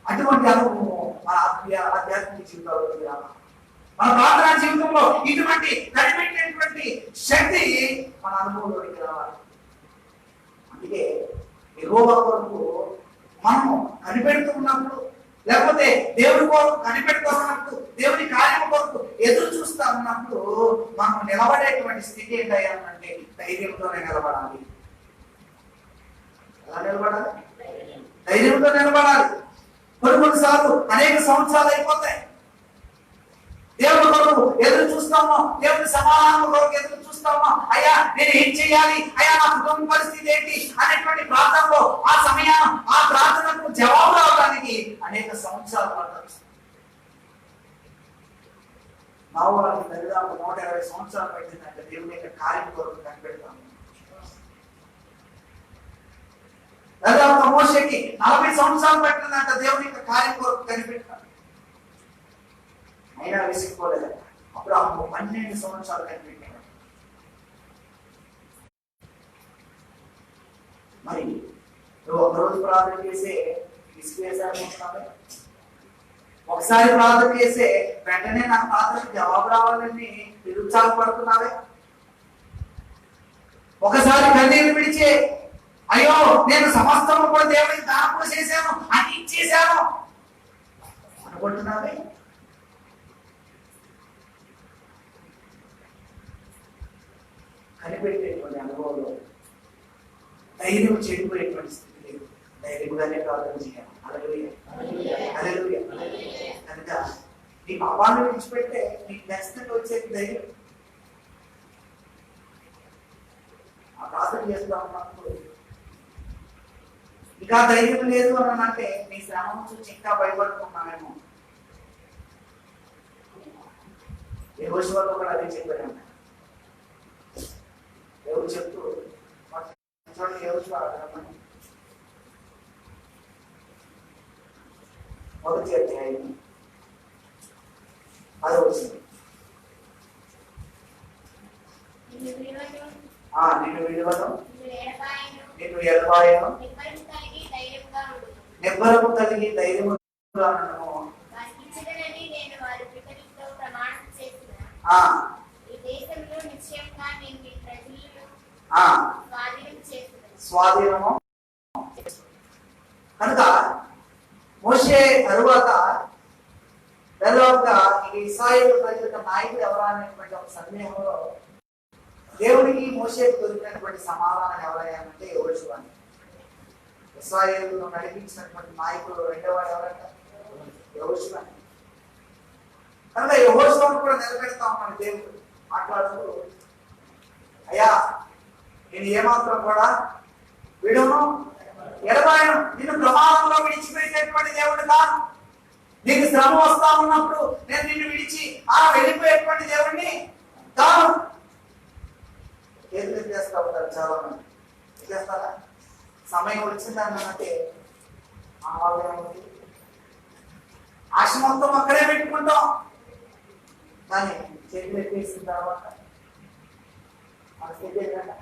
అటువంటి అనుభవం మన ఆధ్యాత్మిక జీవితంలో, మన ప్రార్థనా జీవితంలో ఇటువంటి కనిపెట్టేటువంటి శక్తి మన అనుభవంలోకి రావాలి. అందుకే యెహోవా కొరకు మనము కనిపెడుతున్నప్పుడు, లేకపోతే దేవుడి కొరకు కనిపెడుతున్నప్పుడు, దేవుడి కార్యం కొరకు ఎదురు చూస్తా ఉన్నప్పుడు మనం నిలబడేటువంటి స్థితి ఏంటంటే ధైర్యంతోనే నిలబడాలి. ఎలా నిలబడాలి? ధైర్యంతో నిలబడాలి. కొన్నిసార్లు అనేక సంవత్సరాలు అయిపోతాయి, దేవుడి కొరకు ఎదురు చూస్తామో, దేవుడి సమాధానం కొరకు ఎదురు చూస్తామో, అయ్యా నేను ఏం చేయాలి, అయ్యా నా కుటుంబ పరిస్థితి ఏంటి అనేటువంటి ప్రార్థనలో ఆ సమయం ఆ ప్రార్థనకు జవాబు రావడానికి అనేక సంవత్సరాలు పడవచ్చు. మా వాళ్ళకి దాదాపు 120 సంవత్సరాలు పట్టిందంటే దేవుని యొక్క కార్యం కొరకు కనిపెడతాము. దాదాపు మోషేకి 40 సంవత్సరాలు పట్టిందంట దేవుని యొక్క కార్యం కొరకు కనిపెడతాం. అయినా విసిగిపోలేదు. అప్పుడు ఆ 12 సంవత్సరాలు కనిపెట్టాడు. మరి నువ్వు ఒకరోజు ప్రార్థన చేసే విసిగేసానుకుంటున్నావే, ఒకసారి ప్రార్థన చేసే వెంటనే నా ప్రార్థనకు జవాబు రావాలని నిరుత్సాహపడుతున్నావే, ఒకసారి కన్నీరు విడిచే అయ్యో నేను సమస్తము కూడా దేవుడికి దానం చేశాను, అని ఇచ్చేశాను అనుకుంటున్నావే. కనిపెట్టేటువంటి అనుభవంలో ధైర్యం చెడిపోయేటువంటి స్థితి లేదు. ధైర్యంగానే ప్రార్థన చేయాలి. హల్లెలూయా. కనుక నీ పాపాన్ని విడిచిపెట్టే నీకు ఖచ్చితంగా వచ్చే ధైర్యం. ఆ ప్రార్థన చేస్తా ఉన్నప్పుడు ఇంకా ధైర్యం లేదు అని అంటే నీ శ్రమ నుంచి ఇంకా భయపడుతున్నామేమో. యెహోషువతో కూడా అదే చెప్పాడు. ఎవరు చెప్తూ మొదటి అధ్యాయం 10వ వచనం. నిన్ను విడువను, నిన్ను ఎడబాయను, నిబ్బరము కలిగి ధైర్యముగా ఉండను. స్వాధీనము. కనుక మోషే తరువాత దాదాపుగా ఇశ్రాయేలు ప్రజల నాయకుడు ఎవరా అనేటువంటి ఒక సందేహంలో దేవుడికి మోషేకు దొరికినటువంటి సమాధానం ఎవరయ్యానంటే యెహోషువ. ఇశ్రాయేలును నడిపించినటువంటి నాయకుడు రెండోవాడు ఎవరంట? యెహోషువ. కనుక యెహోషువను కూడా నిలబెడతా ఉన్నాడు దేవుడు మాట్లాడుతూ, అయ్యా నేను ఏమాత్రం కూడా విడును ఎడబాయను, నిన్ను ప్రమాదంలో విడిచిపెట్టేటువంటి దేవుడు కాదు. నీకు శ్రమ వస్తా ఉన్నప్పుడు నేను నిన్ను విడిచి వెళ్ళిపోయేటువంటి దేవుడిని కాదు. ఏది చేస్తా ఉంటారు చాలా మంది. చేస్తారా? సమయం వచ్చిందని అంటే ఆశ మొత్తం అక్కడే పెట్టుకుంటాం. కానీ చేతులు ఎత్తేసిన తర్వాత మన స్థితి ఏంటంటే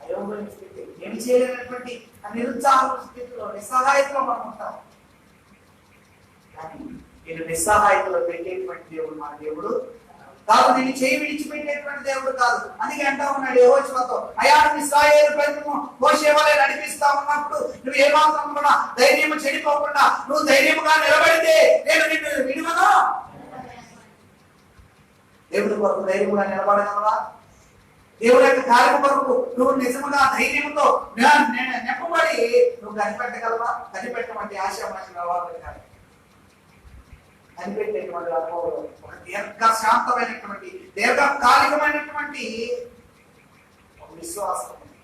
అయోమయ స్థితి, ఏం చేయలేనటువంటి నిరుత్సాహ స్థితిలో నిస్సహాయతలో మనం ఉంటాం. కానీ నేను నిస్సహాయతలో పెట్టేటువంటి దేవుడు మన దేవుడు కాదు. నేను చేయి విడిచిపెట్టేటువంటి దేవుడు కాదు. అందుకే అంటా ఉన్నాడు యెహోషువతో, అయ్యా ఇశ్రాయేలు ప్రజలను మోషే వలె నడిపిస్తా ఉన్నప్పుడు నువ్వు ఏమాత్రం కూడా ధైర్యం చెడిపోకుండా నువ్వు ధైర్యముగా నిలబడితే నేను నిన్ను విడువను. దేవుడి కొరకు ధైర్యంగా నిలబడగలవా? దేవుడి యొక్క కార్యం కొరకు నువ్వు నిజముగా ధైర్యంతో నెప్పబడి నువ్వు కనిపెట్టగలవా? కనిపెట్టమంటే ఆశామాషి రావాలి కాదు. కనిపెట్టేటువంటి అనుభవం ఒక దీర్ఘశాంతమైనటువంటి దీర్ఘకాలికమైనటువంటి ఒక విశ్వాసం ఉంది,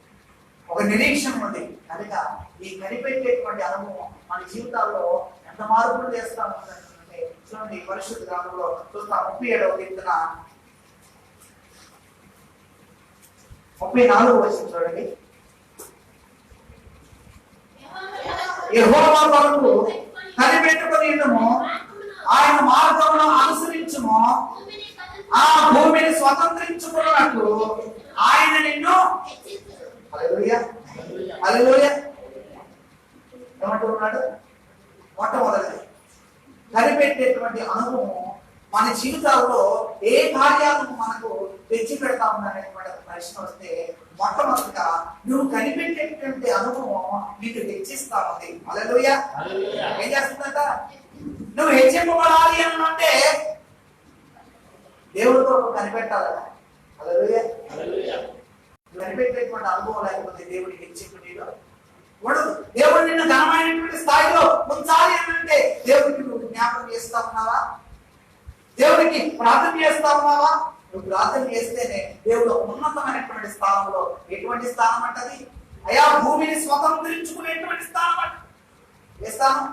ఒక నిరీక్షణ ఉంది. కనుక ఈ కనిపెట్టేటువంటి అనుభవం మన జీవితాల్లో ఎంత మార్పులు చేస్తా ఉందంటే చూడండి, పరిశుద్ధ గ్రంథంలో చూస్తా 37వ కీర్తన 34వ వచనం చూడండి. యెహోవా కొరకు కనిపెట్టుకొని ఉండుము, ఆయన మార్గమును అనుసరించుము, ఆ భూమిని స్వతంత్రించుకున్నట్లు ఆయన నిన్ను హల్లెలూయా హల్లెలూయా ఏమంటున్నాడు? మొట్టమొదటిది కనిపెట్టేటువంటి అనుభవం మన జీవితాల్లో ఏ కార్యాలను మనకు తెచ్చి పెడతా ఉన్నటువంటి ప్రశ్న వస్తే మొట్టమొదటిగా నువ్వు కనిపెట్టేటువంటి అనుభవం నీకు హెచ్చిస్తా ఉంది. హల్లెలూయా. ఏం చేస్తుందంట? నువ్వు హెచ్చింపబడాలి అని అంటే దేవుడితో కనిపెట్టాలట. హల్లెలూయా. కనిపెట్టేటువంటి అనుభవం లేకపోతే దేవుడికి హెచ్చింపు నీలో ఉండదు. దేవుడు నిన్ను ఘనమైనటువంటి స్థాయిలో ఉంచాలి అని అంటే దేవుడికి నువ్వు జ్ఞాపకం చేస్తా ఉన్నావా? దేవుడికి ప్రార్థన చేస్తా ఉన్నావా? నువ్వు ప్రార్థన చేస్తేనే దేవుడు ఉన్నతమైనటువంటి స్థానంలో, ఎటువంటి స్థానం అంటది? అయా భూమిని స్వతంత్రించుకునేటువంటి స్థానం అంట. ఏ స్థానం?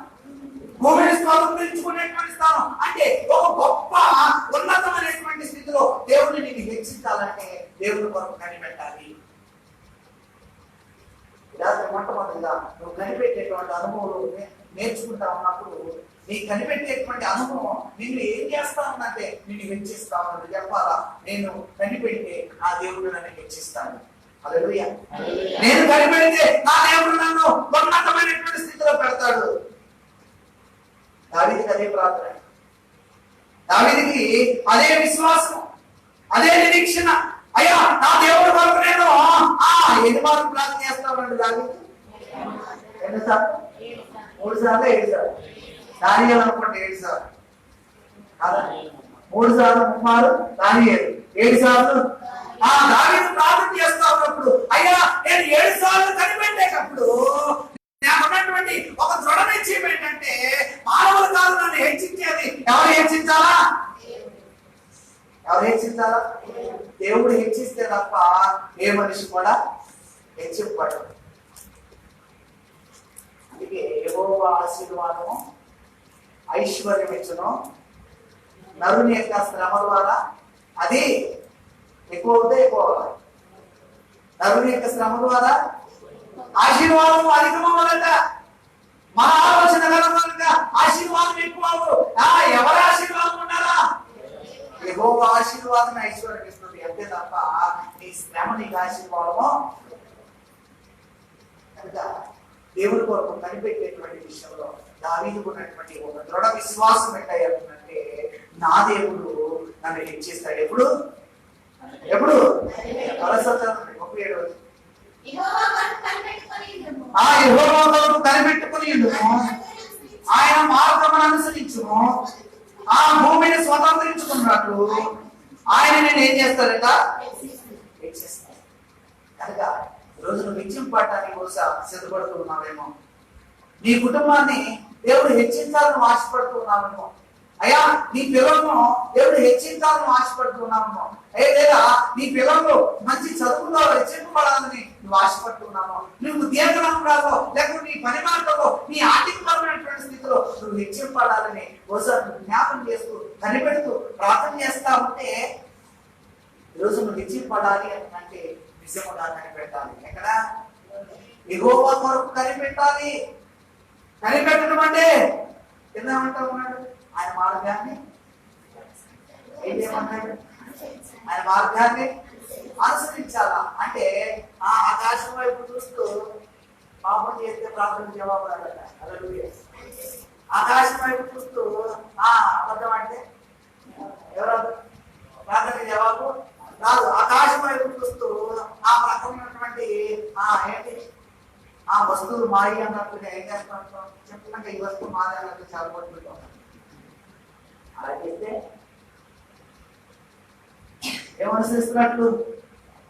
భూమిని స్వతంత్రించుకునేటువంటి స్థానం అంటే ఒక గొప్ప ఉన్నతమైనటువంటి స్థితిలో దేవుడిని నీకు హెచ్చించాలంటే దేవుడి కొరకు కనిపెట్టాలి. మొట్టమొదటిగా నువ్వు కనిపెట్టేటువంటి అనుభవాలు నేర్చుకుంటా ఉన్నప్పుడు నీ కనిపెట్టేటువంటి అనుభవం నిన్ను ఏం చేస్తా ఉందంటే నిన్ను హెచ్చిస్తా ఉన్నది. చెప్పాలా? నేను కనిపెడితే ఆ దేవుడు నన్ను హెచ్చిస్తాను. హల్లెలూయా. నేను కనిపెడితే నా దేవుడు నన్ను ఉన్నతమైనటువంటి స్థితిలో పెడతాడు. దావీదుకి అదే ప్రార్థన, దావీదుకి అదే విశ్వాసం, అదే నిరీక్షణ. అయ్యా నా దేవుడు కొరకు నేను ఎన్ని మార్లు ప్రార్థన చేస్తానండి దావీదు? ఎన్నిసార్లు? 3 సార్లు 7 సార్లు. దానియేలు అనుకోండి 7 సార్లు కాదా? 3 సార్లు 3 దానియేలు 7 సార్లు. దావీదు ప్రార్థన చేస్తా ఉన్నప్పుడు అయ్యా నేను 7 సార్లు కనిపెట్టేటప్పుడు నాకున్నటువంటి ఒక దృఢ నిశ్చయం ఏంటంటే మానవుల కాదు నన్ను హెచ్చించేది. ఎవరు హెచ్చించాలా? ఎవరు హెచ్చించాలా? దేవుడు హెచ్చిస్తే తప్ప ఏ మనిషి కూడా హెచ్చింపడు. అందుకే యెహోవా ఆశీర్వాదము ఐశ్వర్యం ఇచ్చును, నరుని యొక్క శ్రమ ద్వారా అది ఎక్కువ అవుతే ఎక్కువ. నరుని యొక్క శ్రమ ద్వారా ఆశీర్వాదం అధికమవ్వదట. మన ఆలోచన కనుక ఆశీర్వాదం ఎక్కువ. ఎవరి ఆశీర్వాదం ఉండాలా? యెహోవా ఆశీర్వాదం ఐశ్వర్యం ఇస్తుంది. అంతే తప్ప నీ శ్రమ నీకు ఆశీర్వాదము. కనుక దేవుడి కొరకు కనిపెట్టేటువంటి విషయంలో దావీదుకు ఉన్నటువంటి ఒక దృఢ విశ్వాసం ఏంటంటే నా దేవుడు నన్ను హెచ్చిస్తాడు. ఎప్పుడు? ఎప్పుడు? 37 యెహోవా కొరకు కనిపెట్టుకొని ఉండుము, ఆయన మార్గమును అనుసరించుము, ఆ భూమిని స్వతంత్రించుకున్నట్లు ఆయన నేను ఏం చేస్తాడట? హెచ్చిస్తాడు. కనుక ఈరోజు నువ్వు హెచ్చింపడటానికి బహుశా సిద్ధపడుతున్నావేమో, నీ కుటుంబాన్ని దేవుడు హెచ్చించాలని ఆశపడుతున్నావేమో, అయ్యా నీ పిల్లలను దేవుడు హెచ్చించాలని ఆశపడుతున్నామో, లేదా నీ పిల్లలు మంచి చదువులో హెచ్చింపబడాలని నువ్వు ఆశపడుతున్నామో, నువ్వు ఉద్యోగంలో లేకపోతే నీ పని మార్గంలో నీ ఆర్థికపరమైనటువంటి స్థితిలో నువ్వు హెచ్చింపడాలని బహుశా జ్ఞాపం చేస్తూ కనిపెడుతూ ప్రార్థన చేస్తా ఉంటే ఈరోజు నువ్వు హెచ్చింపడాలి అంటే నిజముగా కనిపెట్టాలి. ఎక్కడ? యెహోవా కొరకు కనిపెట్టాలి. కనిపెట్టడం అంటే ఏమంటా ఉన్నాడు? ఆయన మార్గాన్ని ఏం చేయమన్నాడు? ఆయన మార్గాన్ని అనుసరించాలా అంటే ఆకాశం వైపు చూస్తూ పాపం చేస్తే ప్రార్థన జవాబు రాదట. హల్లెలూయా. ఆకాశం వైపు చూస్తూ అబద్ధం అంటే ఎవరు ప్రార్థన జవాబు రాదు. ఆకాశం వైపు చూస్తూ ఆ ప్రకమైనటువంటి ఏంటి వస్తువులు మాయి అన్నట్టుగా ఏం చేస్తాం? చెప్తున్నాక ఈ వస్తువు మాది అన్నట్టు చాలా పట్టుకుంటాం. అలా చేస్తే ఏమనుసరిస్తున్నట్లు?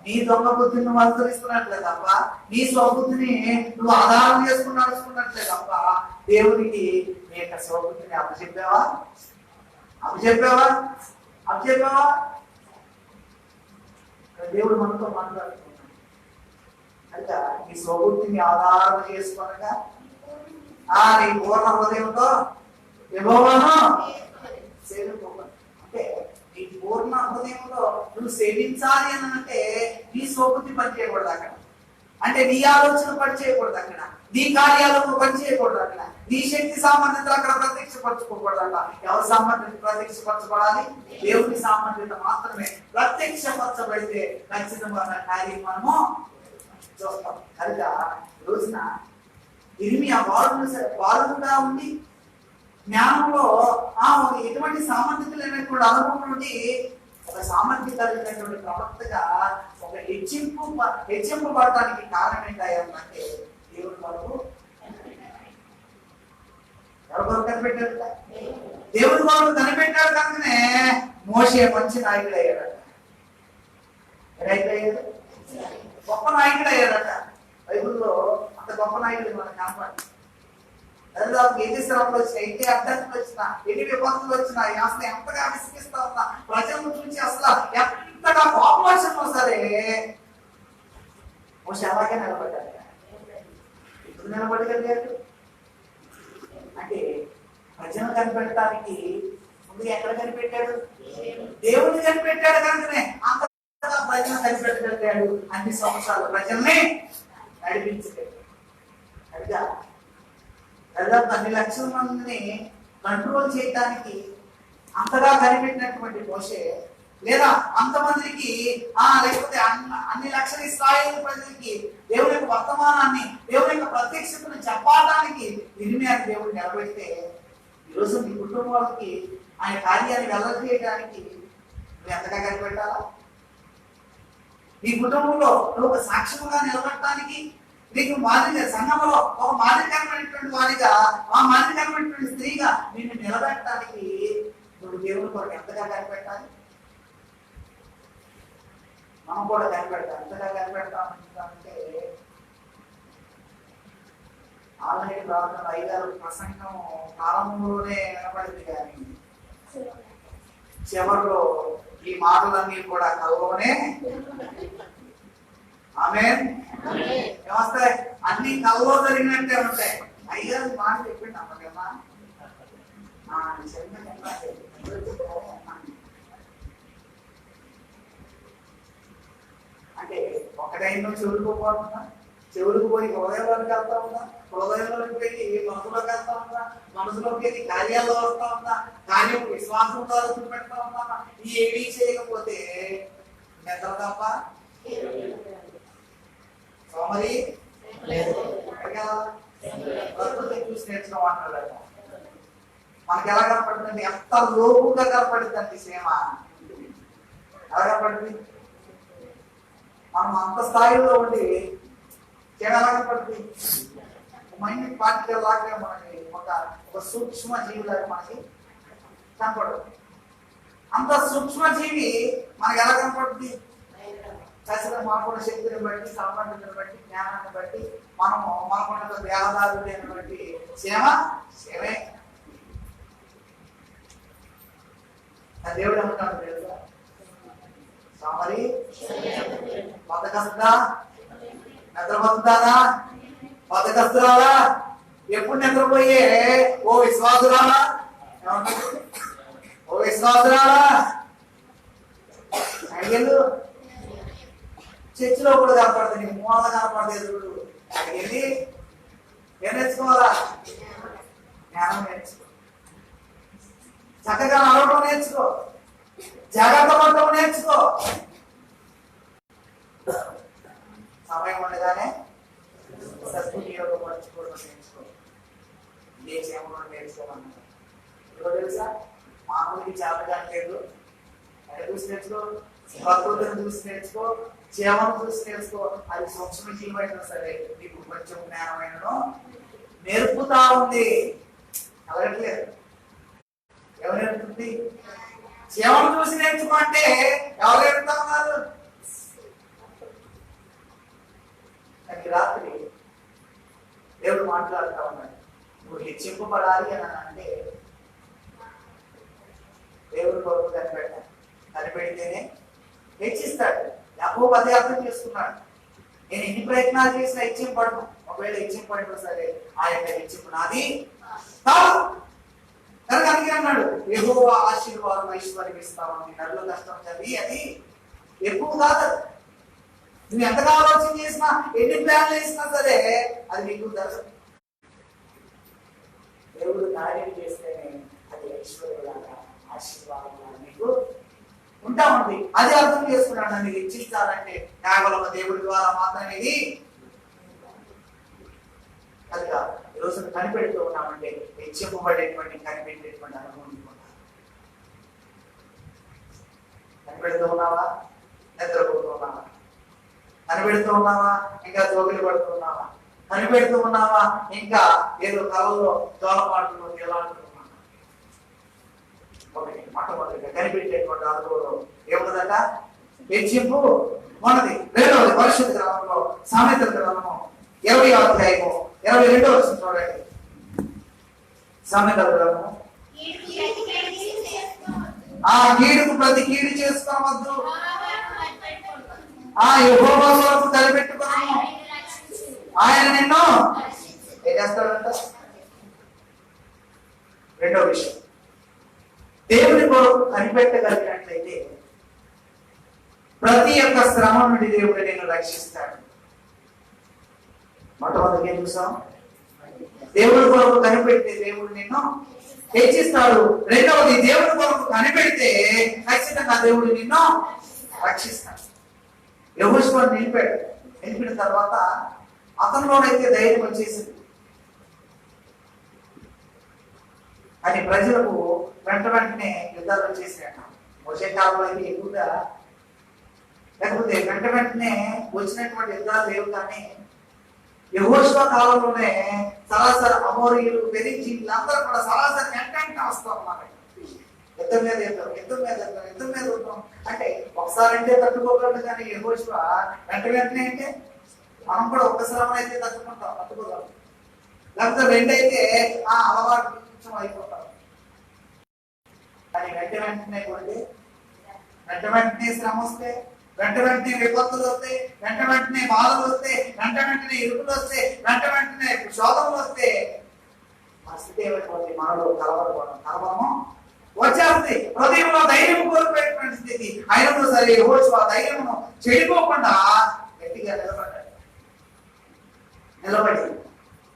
నీ దొంగ బుద్ధిని నువ్వు అనుసరిస్తున్నట్లే తప్ప, నీ స్వబుద్ధిని నువ్వు ఆధారం చేసుకుని నడుచుకున్నట్లే తప్ప దేవునికి నీ యొక్క స్వబుద్ధిని అప్పచెప్పావా? అప్పచెప్పావా? అప్పచెప్పావా? దేవుడు మనతో మాట్లాడుతున్నాడు. అంటే నీ స్వబుద్ధిని ఆధారం చేసుకొనగా నీ పూర్ణ హృదయంతో యెహోవాను సేవించు. అంటే నీ పూర్ణ హృదయంలో నువ్వు సేవించాలి అని అంటే నీ సోబుద్ధి పని చేయకూడదు అక్కడ. అంటే నీ ఆలోచన పని చేయకూడదు అక్కడ, నీ కార్యాలను పని చేయకూడదు అక్కడ, నీ శక్తి సామర్థ్యతలు అక్కడ ప్రత్యక్షపరచుకోకూడదు. ఎవరి సామర్థ్యం ప్రత్యక్షపరచబడాలి? దేవుని సామర్థ్యత మాత్రమే ప్రత్యక్షపరచబడితే ఖచ్చితంగా కార్యం మనము చూస్తాం. కనుక రోజున ఇర్మియా బాలుడుగా ఉండి జ్ఞానంలో ఎటువంటి సామర్థ్యత లేనటువంటి కూడా అనుభవం నుండి ఒక సామర్థ్యం కలిగినటువంటి ప్రవక్తగా ఒక హెచ్చింపబడటానికి కారణం ఏంటంటే దేవుడు కొరకు ఎవరి కొరకు కనిపెట్టాడు? దేవుడి కొరకు కనిపెట్టాడు. కనుకనే మోషే మంచి నాయకుడు అయ్యాడట. అయ్యాడు గొప్ప నాయకుడు అయ్యాడట. బైబుల్లో అంత గొప్ప నాయకుడు మనకు కనపడి ఎన్ని శ్రమలు వచ్చినా, ఎన్ని అడ్డంకులు వచ్చినా, ఎన్ని విపత్తులు వచ్చినా, అసలు ఎంతగా విసిగిస్తా ఉన్నా, ప్రజలను చూసి అసలు ఎంతగా కోపం వచ్చినా సరే మోషే అలాగే నిలబడ్డాడు. ఇప్పుడు నిలబడగలిగాడు అంటే ప్రజలను కనిపెట్టడానికి ముందు ఎక్కడ కనిపెట్టాడు? దేవుడిని కనిపెట్టాడు. కనుకనే అంతగా ప్రజలను కనిపెట్టగలిగాడు. అన్ని సంవత్సరాలు ప్రజల్ని నడిపించగలిగాడు. కనుక దాదాపు 10 లక్షల మందిని కంట్రోల్ చేయడానికి అంతగా కనిపెట్టినటువంటి మోషే, లేదా అంతమందికి లేకపోతే అన్ని లక్షల ఇశ్రాయేలు ప్రజలకి దేవుని యొక్క వర్తమానాన్ని, దేవుని యొక్క ప్రత్యక్షతను చెప్పడానికి ఇర్మియాని దేవుడు నిలబెడితే, ఈరోజు మీ కుటుంబాలకి ఆయన కార్యాన్ని వెళ్ళజేయడానికి నువ్వు ఎంతగా కనిపెట్టాలా? నీ కుటుంబంలో నువ్వు ఒక సాక్ష్యముగా నిలబడటానికి, నీకు మాదిరిగా సంఘంలో ఒక మాదిరికరమైనటువంటి వారిగా, ఆ మాదిరికరమైనటువంటి స్త్రీగా నిన్ను నిలబెట్టడానికి నువ్వు దేవుని కొరకు ఎంతగా కనిపెట్టాలి? మనం కూడా కనిపెడతాం. ఎంతగా కనిపెడతామంటే ఆన్లైన్ ప్రార్థన 5-6 ప్రసంగం ప్రారంభంలోనే వినపడింది, కానీ చివరిలో ఈ మాటలన్నీ కూడా కలవనే ఏమొస్తాయి? అన్ని కల్లో జరిగినట్టే ఉంటాయి. అయ్యారు మాట చెప్పింది అమ్మకమ్మా అంటే ఒకటైనా చెవులుకోపోతుందా, చెవులకు పోయి హృదయంలోకి వెళ్తా ఉందా, హృదయంలోకి పోయి మనసులోకి వెళ్తా ఉందా, మనసులోకి వెళ్ళి కార్యాల్లో వస్తా ఉందా, కార్యం విశ్వాసంతో పెడతా ఉందా. ఏమీ చేయకపోతే నిద్ర తప్ప సోమరి ప్రకృతి చూసి నేర్చుకోమంటారు. మనకి ఎలా కనపడుతుంది? ఎంత లోపుగా కనపడుతుంది సేమ. ఎలా కనపడుతుంది? మనం అంత స్థాయిలో ఉండి ఎలా కనపడుతుంది? మైండ్ పార్టికల్ లాగా మనకి ఒక సూక్ష్మ జీవిలాగా మనకి కనపడదు. అంత సూక్ష్మ జీవి మనకి ఎలా కనపడుతుంది? ఖచ్చితంగా మనకున్న శక్తిని బట్టి, సామర్థ్యాన్ని బట్టి, జ్ఞానాన్ని బట్టి, మనకున్న దేహదారులైనటువంటి సేమే. దేవుడు ఏమంటాడు తెలుసా? సామరి బతకస్తా, నిద్రపోతుందా? బతకస్తురాలా? ఎప్పుడు నిద్రపోయే ఓ విశ్వాసురాలా? ఓ విశ్వాసురాలా అడిగేళ్ళు చర్చిలో కూడా కనపడుతుంది, మూల కనపడలేదు. అడిగేది ఏం నేర్చుకోవాలా? జ్ఞానం నేర్చుకో, చక్కగా నడవడం నేర్చుకో, జాగ్రత్త పడటం నేర్చుకో. సమయం ఉండగానే సద్వినియోగపరచుకోవడం నేర్చుకో. ఏ క్షేమం నేర్చుకోమన్నా తెలుసా? మామూలుకి చేతగాని లేదు. ఎక్కడ చూసి నేర్చుకో? ప్రకృతిని చూసి నేర్చుకో, క్షేమను చూసి నేర్చుకో. అది సూక్ష్మ జీవమైనా సరే నీకు కొంచెం జ్ఞానమైనను నేర్పుతా ఉంది. అలగట్లేదు. ఎవరు నేర్పుతుంది? క్షేమను చూసి నేర్చుకో అంటే ఎవరు నేర్పుతా ఉన్నారు? కానీ రాత్రి దేవుడు మాట్లాడుతూ ఉన్నాడు. నువ్వు హెచ్చింపబడాలి అని అంటే దేవుడు కొరకు కనిపెడితేనే హెచ్చిస్తాడు. యాకోబు అదే అర్థం చేసుకున్నాడు. నేను ఎన్ని ప్రయత్నాలు చేసినా హెచ్చింపడను. ఒకవేళ హెచ్చింపడినా సరే ఆ యొక్క హెచ్చింపు నాది కాదు. కనుక అందుకే అన్నాడు, యెహోవా ఆశీర్వాదం ఐశ్వర్యం ఇస్తామని. నరుల కష్టం చదివి అది ఎక్కువ కాదు. నువ్వు ఎంతగా ఆలోచన చేసినా, ఎన్ని ప్లాన్లు వేసినా సరే అది నీకు జరగదు. దేవుడు కార్యం చేస్తేనే అది ఐశ్వర్యంలాగా, ఆశీర్వాదంగా నీకు ఉంటా ఉంది. అది అర్థం చేసుకున్నాడు. నీకు ఇచ్చిస్తారంటే కేవలం దేవుడి ద్వారా మాత్రమే ఇది. కనుక ఈరోజు కనిపెడుతూ ఉన్నామంటే హెచ్చింపబడేటువంటి కనిపెట్టేటువంటి అనుభవం. కనిపెడుతూ ఉన్నావా? నిద్రపోతూ ఉన్నావా? కనిపెడుతూ ఉన్నావా? ఇంకా జోగులు పడుతూ ఉన్నావా? కనిపెడుతూ ఉన్నావా? ఇంకా ఏదో కళలో జోలపాటులో ఎలాంటున్నావా? ఒకటి మొట్టమొదటిగా కనిపెట్టేటువంటి అనుభవం ఏమున్నదట? హెచ్చింపు ఉన్నది. రెండవది పరిశుద్ధ గ్రంథంలో సామెతల గ్రంథము 20వ అధ్యాయము 22వ వచనం చూడండి. సామెతల గ్రంథము, ఆ కీడుకు ప్రతి కీడు చేసుకోవద్దు, ఆ యెహోవా కొరకు కనిపెట్టుకున్నాము, ఆయన నిన్ను ఏం చేస్తాడంట? రెండో విషయం, దేవుని కొరకు కనిపెట్టగలిగినట్లయితే ప్రతి ఒక్క శ్రమ నుండి దేవుడు నిన్ను రక్షిస్తాడు. మొట్టమొదటి ఏం చూసాం? దేవుడి కొరకు కనిపెడితే దేవుడు నిన్ను హెచ్చిస్తాడు. రెండవది, దేవుడి కొరకు కనిపెడితే ఖచ్చితంగా దేవుడు నిన్ను రక్షిస్తాడు. యెహోషువను నిలిపిన తర్వాత అతనిలోనైతే ధైర్యం వచ్చేసింది. కానీ ప్రజలకు వెంటనే యుద్ధాలు వచ్చేసాయట. మోషే కాలంలో అయితే ఎక్కువగా, లేకపోతే వెంటనే వచ్చినటువంటి యుద్ధాలు లేవు. కానీ యెహోషువ కాలంలోనే సరాసరి అమోరీయులు, పెరిచి వీళ్ళందరూ కూడా సరాసరి వెంటనే వస్తూ ఉన్నారు. యుద్ధం మీద ఉంటాం అంటే ఒకసారి అంటే తట్టుకోగలడు. కానీ యెహోషువ వెంటనే అంటే మనం కూడా ఒక్కసారి అయితే తట్టుకోగలం. లేకపోతే రెండైతే ఆ అలవాటు కొంచెం అయిపోతాం. కానీ వెంటనే కొంటే వెంటనే శ్రమ వస్తే, వెంటనే విపత్తులు వస్తాయి, వెంటనే బాధలు వస్తాయి, వెంటనే ఇరుకులు వస్తాయి, వెంటనే శోధనలు వస్తే మన స్థితి ఏమైపోతుంది? మనలో కలవరము వచ్చేస్తుంది. హృదయంలో ధైర్యం కోల్పోయేటువంటి స్థితి. అయినప్పుడు సరే యెహోషువ ధైర్యమును చెడిపోకుండా గట్టిగా నిలబడి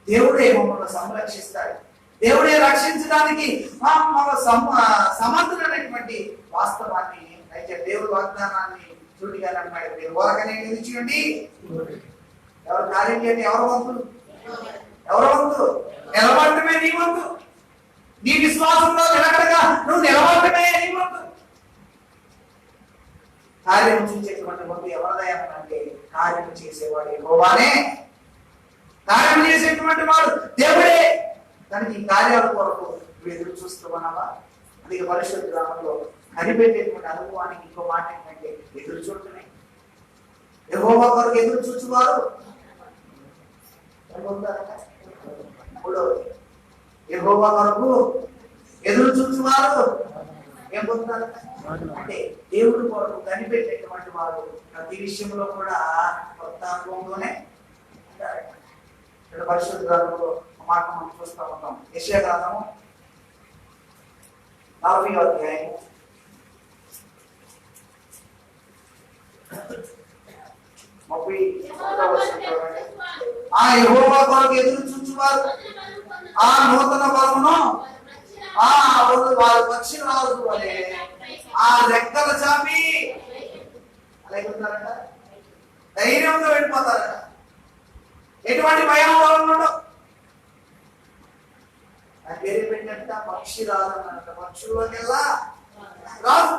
దేవుడే మమ్మల్ని సంరక్షిస్తాడు, దేవుడే రక్షించడానికి సమర్థుడైనటువంటి వాస్తవాన్ని, అయితే దేవుడి వాగ్దానాన్ని చూడిగా నమ్మాడు. మీరు ఊరకనే నిలిచియండి, ఎవరు కార్యం చేయండి, ఎవరు వంతులు నిలబడటమే నీ వంతు. నీ విశ్వాసంలో నిలకడగా నువ్వు నిలబడటమే నీ వంతు. కార్యం చూసేటువంటి వంతు ఎవరిదయ్యానంటే కార్యం చేసేవాడు యెహోవానే. కార్యం చేసేటువంటి వాడు దేవుడే. కానీ ఈ కార్యాల కొరకు ఎదురు చూస్తూ ఉన్నావా? అందుకే పరిశుద్ధ గ్రంథంలో కనిపెట్టేటువంటి అనుభవానికి ఇంకో మాట ఏంటంటే ఎదురు చూడటమే. యెహోవా కొరకు ఎదురు చూచువారు మూడవది, యెహోవా కొరకు ఎదురు చూచువారు ఏం పొందుతారు అంటే దేవుడి కొరకు కనిపెట్టేటువంటి వారు ప్రతి విషయంలో కూడా కొత్త అనుభవంలోనే ఉంటారు. ఇక్కడ పరిశుద్ధ గ్రంథంలో మాట మనం చూస్తూ ఉంటాం. యెషయా గ్రంథము 40వ అధ్యాయం 31వ వచనం చూడండి. ఆ యెహోవా కొరకు ఎదురు చూచువారు ఆ నూతన బలమును వారు పక్షి రాజు వలె ఆ రెక్కలు చాపి అలాగుంటారట, ధైర్యంతో వెళ్ళిపోతారట. ఎటువంటి భయం ఉండదు. ఆయన పేరు పెట్టినట్ట పక్షి రాజు అన్నట. పక్షుల్లోకెల్లా రాజు.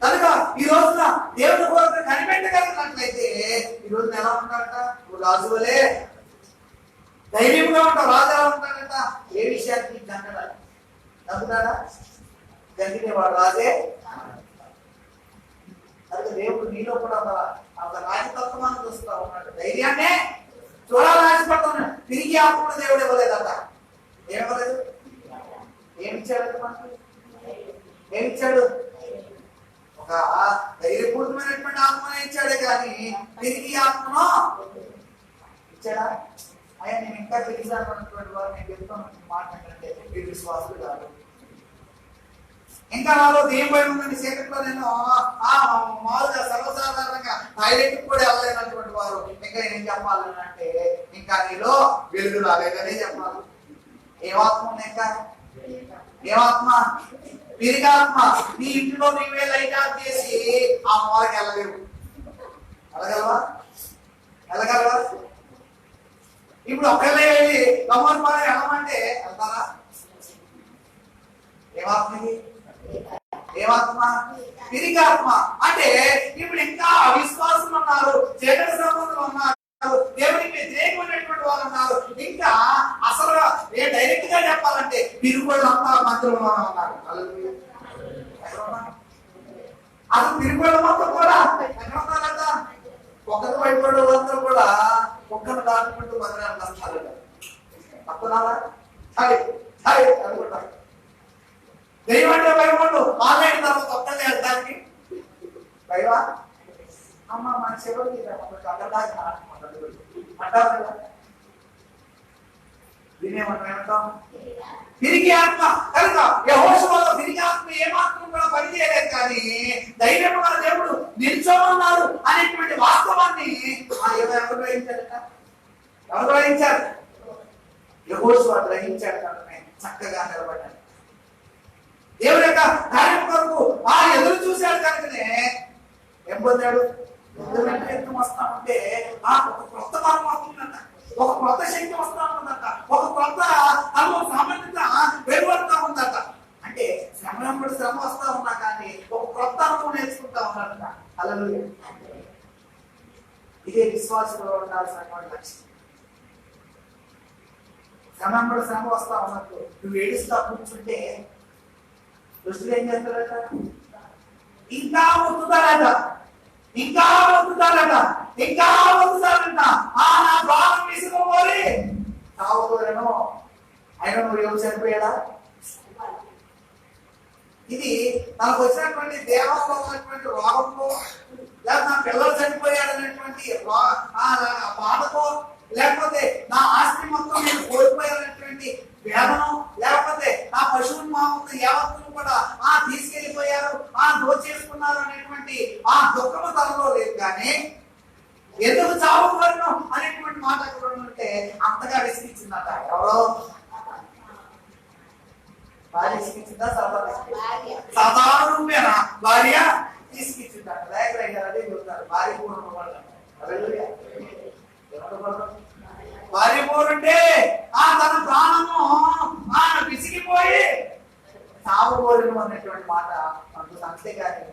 కనుక ఈ రోజున దేవుని కొరకు కనిపెట్టగలిగినట్లయితే ఈ రోజున ఎలా ఉంటారట? నువ్వు రాజు వలే ధైర్యంగా ఉంటావు. రాజు ఎలా ఉంటాడట? ఏ విషయానికి జంకడాలి నమ్ముతాడా? జంకితే వాడు రాజే. అందుకే దేవుడు నీలో కూడా ఒక రాజతత్వాన్ని చూస్తా ఉన్నాడు. ధైర్యాన్నే చూడాలని ఆశపడుతూ ఉన్నాడు. తిరిగి ఆత్మను దేవుడు ఇవ్వలేదట. ఏమివ్వలేదు? ఏమిచ్చాడు మనకు? ఏమిచ్చాడు? ఒక ధైర్యపూర్వమైనటువంటి ఆత్మనే ఇచ్చాడే కానీ తిరిగి ఆత్మను ఇచ్చాడా? అయ్యా నేను ఇంకా తెలిసానటువంటి వారు నేను చెప్తాను మాట ఏంటంటే మీరు విశ్వాసులు కాదు. ఇంకా నాలో దేం భయం ఉందండి, చీకట్లో నేను మామూలుగా సర్వసాధారణంగా టాయిలెట్ కూడా వెళ్ళలేనటువంటి వారు ఇంకా ఏం చెప్పాలని అంటే ఇంకా నీలో వెలుగు రాలేదనే చెప్పాలి. ఏమాత్మ ఉంది ఇంకా? ఏమాత్మ? తిరిగాత్మ. నీ ఇంట్లో నీవే లైట్ ఆఫ్ చేసి ఆ మూలకి వెళ్ళలేవు. వెళ్ళగలవా? వెళ్ళగలవా? ఇప్పుడు ఒకళ్ళే వెళ్ళి గమ్మని పని వెళ్ళమంటే వెళ్తారా? ఏమాత్మకి? ఏమాత్మ? తిరిగాత్మ. అంటే ఇప్పుడు ఇంకా అవిశ్వాసులు ఉన్నారు, చీకటి సంబంధులు ఉన్నారు, దేవునికి వ్యతిరేకమైనటువంటి వాళ్ళు ఉన్నారు. ఇంకా అసలు డైరెక్ట్ గా చెప్పాలంటే తిరుగుళ్ళు అంతా మంత్రులు ఉన్నారు. అసలు తిరుగుళ్ళు మొత్తం కూడా ఎక్కడ ఉన్నారట? ఒకరి వైపు అందరూ కూడా ఒక్కరు దాటుకుంటూ మందిరాన్ని వస్తారు. తప్పున్నారా? అనుకుంటారు. దైవం అంటే భయపడు ఆన్లైన్ తర్వాత ఒక్కనే వెళ్తానికి భయవా? అమ్మ మన చివరికి అంటారు కదా. దీనేమంటాం? తిరిగి ఆత్మ. కనుక యెహోషువలో తిరిగి ఆత్మ ఏమాత్రం కూడా పనిచేయలేదు, కానీ ధైర్యం మన దేవుడు నిల్చోమన్నారు అనేటువంటి వాస్తవాన్ని ఎవరు గ్రహించారట? ఎవరు గ్రహించారు? యెహోషువ గ్రహించాడు కనుక చక్కగా నిలబడ్డాడు. దేవుని యొక్క కార్యం కొరకు ఎదురు చూశాడు కనుకనే ఏం పొందాడు? ఎత్తు వస్తా ఉంటే ఒక కొత్త బలం వస్తుందంట, ఒక కొత్త శక్తి వస్తా ఉందంట, ఒక కొత్త తనలో సామర్థ్యత వెలువడుతూ ఉందట. అంటే శ్రమ శ్రమ వస్తా ఉన్నా కానీ ఒక కొత్త అనుభవం నేర్చుకుంటా ఉన్నాడట. హల్లెలూయా. ఇదే విశ్వాసంలో ఉండాల్సినటువంటి లక్ష్యం. శ్రమ వస్తా ఉన్నట్టు నువ్వు ఏడుస్తా కూర్చుంటే దృష్టిలో ఏం చేస్తారట? ఇంకా వస్తుందారట, ఇంకా వస్తుందారట, ఇంకా వస్తుందారంట. నా ప్రాణం విసుగోరి కావలేను. అయినా నువ్వు ఎవరు చనిపోయాడా? ఇది నాకు వచ్చినటువంటి దేహంలో ఉన్నటువంటి రోగంలో, లేకపోతే నా పిల్లలు చనిపోయాడనేటువంటి బాధకో, లేకపోతే నా ఆస్తి మొత్తం నేను కోల్పోయాలనేటువంటి వేదనం, లేకపోతే నా పశువుని మామూలు యావత్తును కూడా తీసుకెళ్లిపోయారు, దోచేసుకున్నారు అనేటువంటి దుఃఖము తనలో లేదు. కానీ ఎందుకు చావకూడను అనేటువంటి మాట అక్కడ ఉంటే అంతగా విసిగించిందట. ఎవరో భార్య విసిగించిందా? సాధారణ రూపేనా భార్య తీసుకిచ్చిందట. లేకపోతే చెప్తారు భార్య పూర్ణ భార్య పోరుంటే తన ప్రాణము విసిగిపోయి చావబోరును అనేటువంటి మాట మనకు. అంతేగాని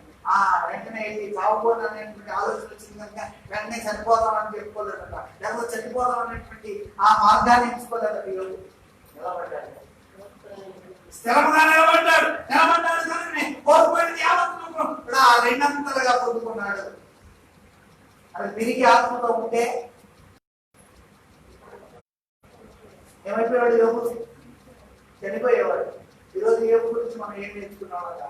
వెంటనే చావబోరు అనేటువంటి ఆలోచన వచ్చింది కనుక వెంటనే చనిపోదామని చెప్పుకోలేదట, లేకపోతే చనిపోదాం అనేటువంటి మార్గాన్ని ఎంచుకోలేదట. ఈరోజు నిలబడ్డాడు, స్థిరంగా నిలబడ్డాడు కనుక కోల్పోయినది యావత్తు ఇప్పుడు రెండంతలుగా పొందుకున్నాడు. అది తిరిగి ఆత్మతో ఉంటే ఏమైపోయాడు? యోగుడు చనిపోయేవాడు. ఈరోజు యోగు గురించి మనం ఏం నేర్చుకున్నామట?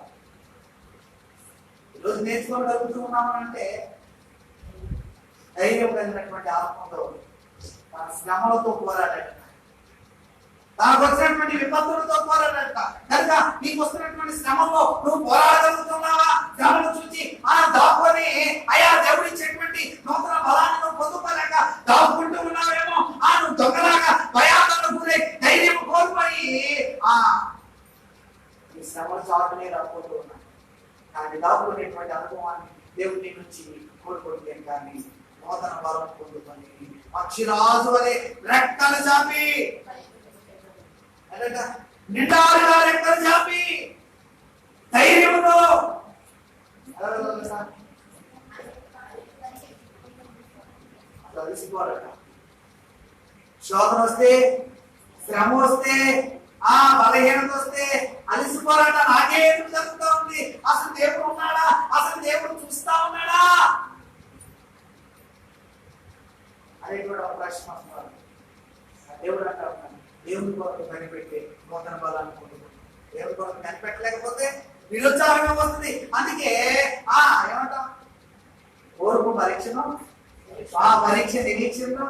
ఈరోజు నేర్చుకోగలుగుతున్నామంటే ధైర్యం కలిగినటువంటి ఆత్మతో తన శ్రమలతో పోరాడట, తనకు వచ్చినటువంటి విపత్తులతో పోరాడట. కనుక నీకు వస్తున్నటువంటి శ్రమలో నువ్వు పోరాడగలుగుతున్నావా? శ్రమను చూసి దాక్కుని అయా దేవుడు ఇచ్చేటువంటి నూతన బలాన్ని నువ్వు పొందుకోలేక దాక్కుంటూ ఉన్నావేమో. నువ్వు దొంగలాగా భయాలను గురై ధైర్యం కోల్పోయి ఈ శ్రమలు చాటునే రాకపోతూ ఉన్నా. కానీ దాక్కునేటువంటి అనుభవాన్ని దేవుడి నుంచి కోరుకుంటే కానీ నూతన బలం పొందుకొని పక్షిరాజు అనే రెక్కలు చాపి నిండారుగా రెక్కలు చాపి ధైర్యంతో అలసిపోరట. శోధన వస్తే, శ్రమ వస్తే, బలహీనత వస్తే అలసిపోరట. నాకే ఎందుకు జరుగుతూ ఉంది? అసలు దేవుడు ఉన్నాడా? అసలు దేవుడు చూస్తా ఉన్నాడా అదే కూడా ఒక ప్రశ్న వస్తున్నారు. దేవుడు అంటా ఉన్నాడు, దేవుడి కొరకు కనిపెట్టి నూతన బలాన్ని పొందుకుంటాం. దేవుడి కొరకు కనిపెట్టలేకపోతే నిరుత్సాహంగా వస్తుంది. అందుకే ఏమంటాం? ఓర్పు పరీక్షను, పరీక్ష నిరీక్షను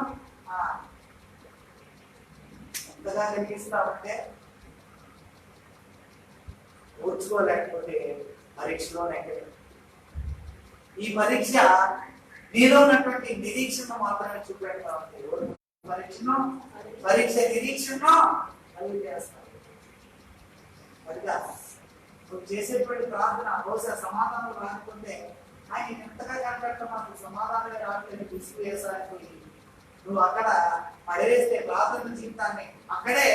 ఎంతగా కలిగిస్తామంటే ఓర్చుకోలేకపోతే పరీక్షలో నెగ్గలేదు. ఈ పరీక్ష నీలో ఉన్నటువంటి నిరీక్షణ మాత్రమే చూపెడతా ఉంది. పరీక్ష నిరీక్షణ అది చేస్తాను. మరిగా నువ్వు చేసేటువంటి ప్రార్థన బహుశా సమాధానం రాకపోతే ఆయన ఎంతగా కనపెట్టడం మాకు సమాధానం రావట్లేదు విసుగు వేసానికి నువ్వు అక్కడ పడవేస్తే ప్రార్థన జీవితాన్ని అక్కడే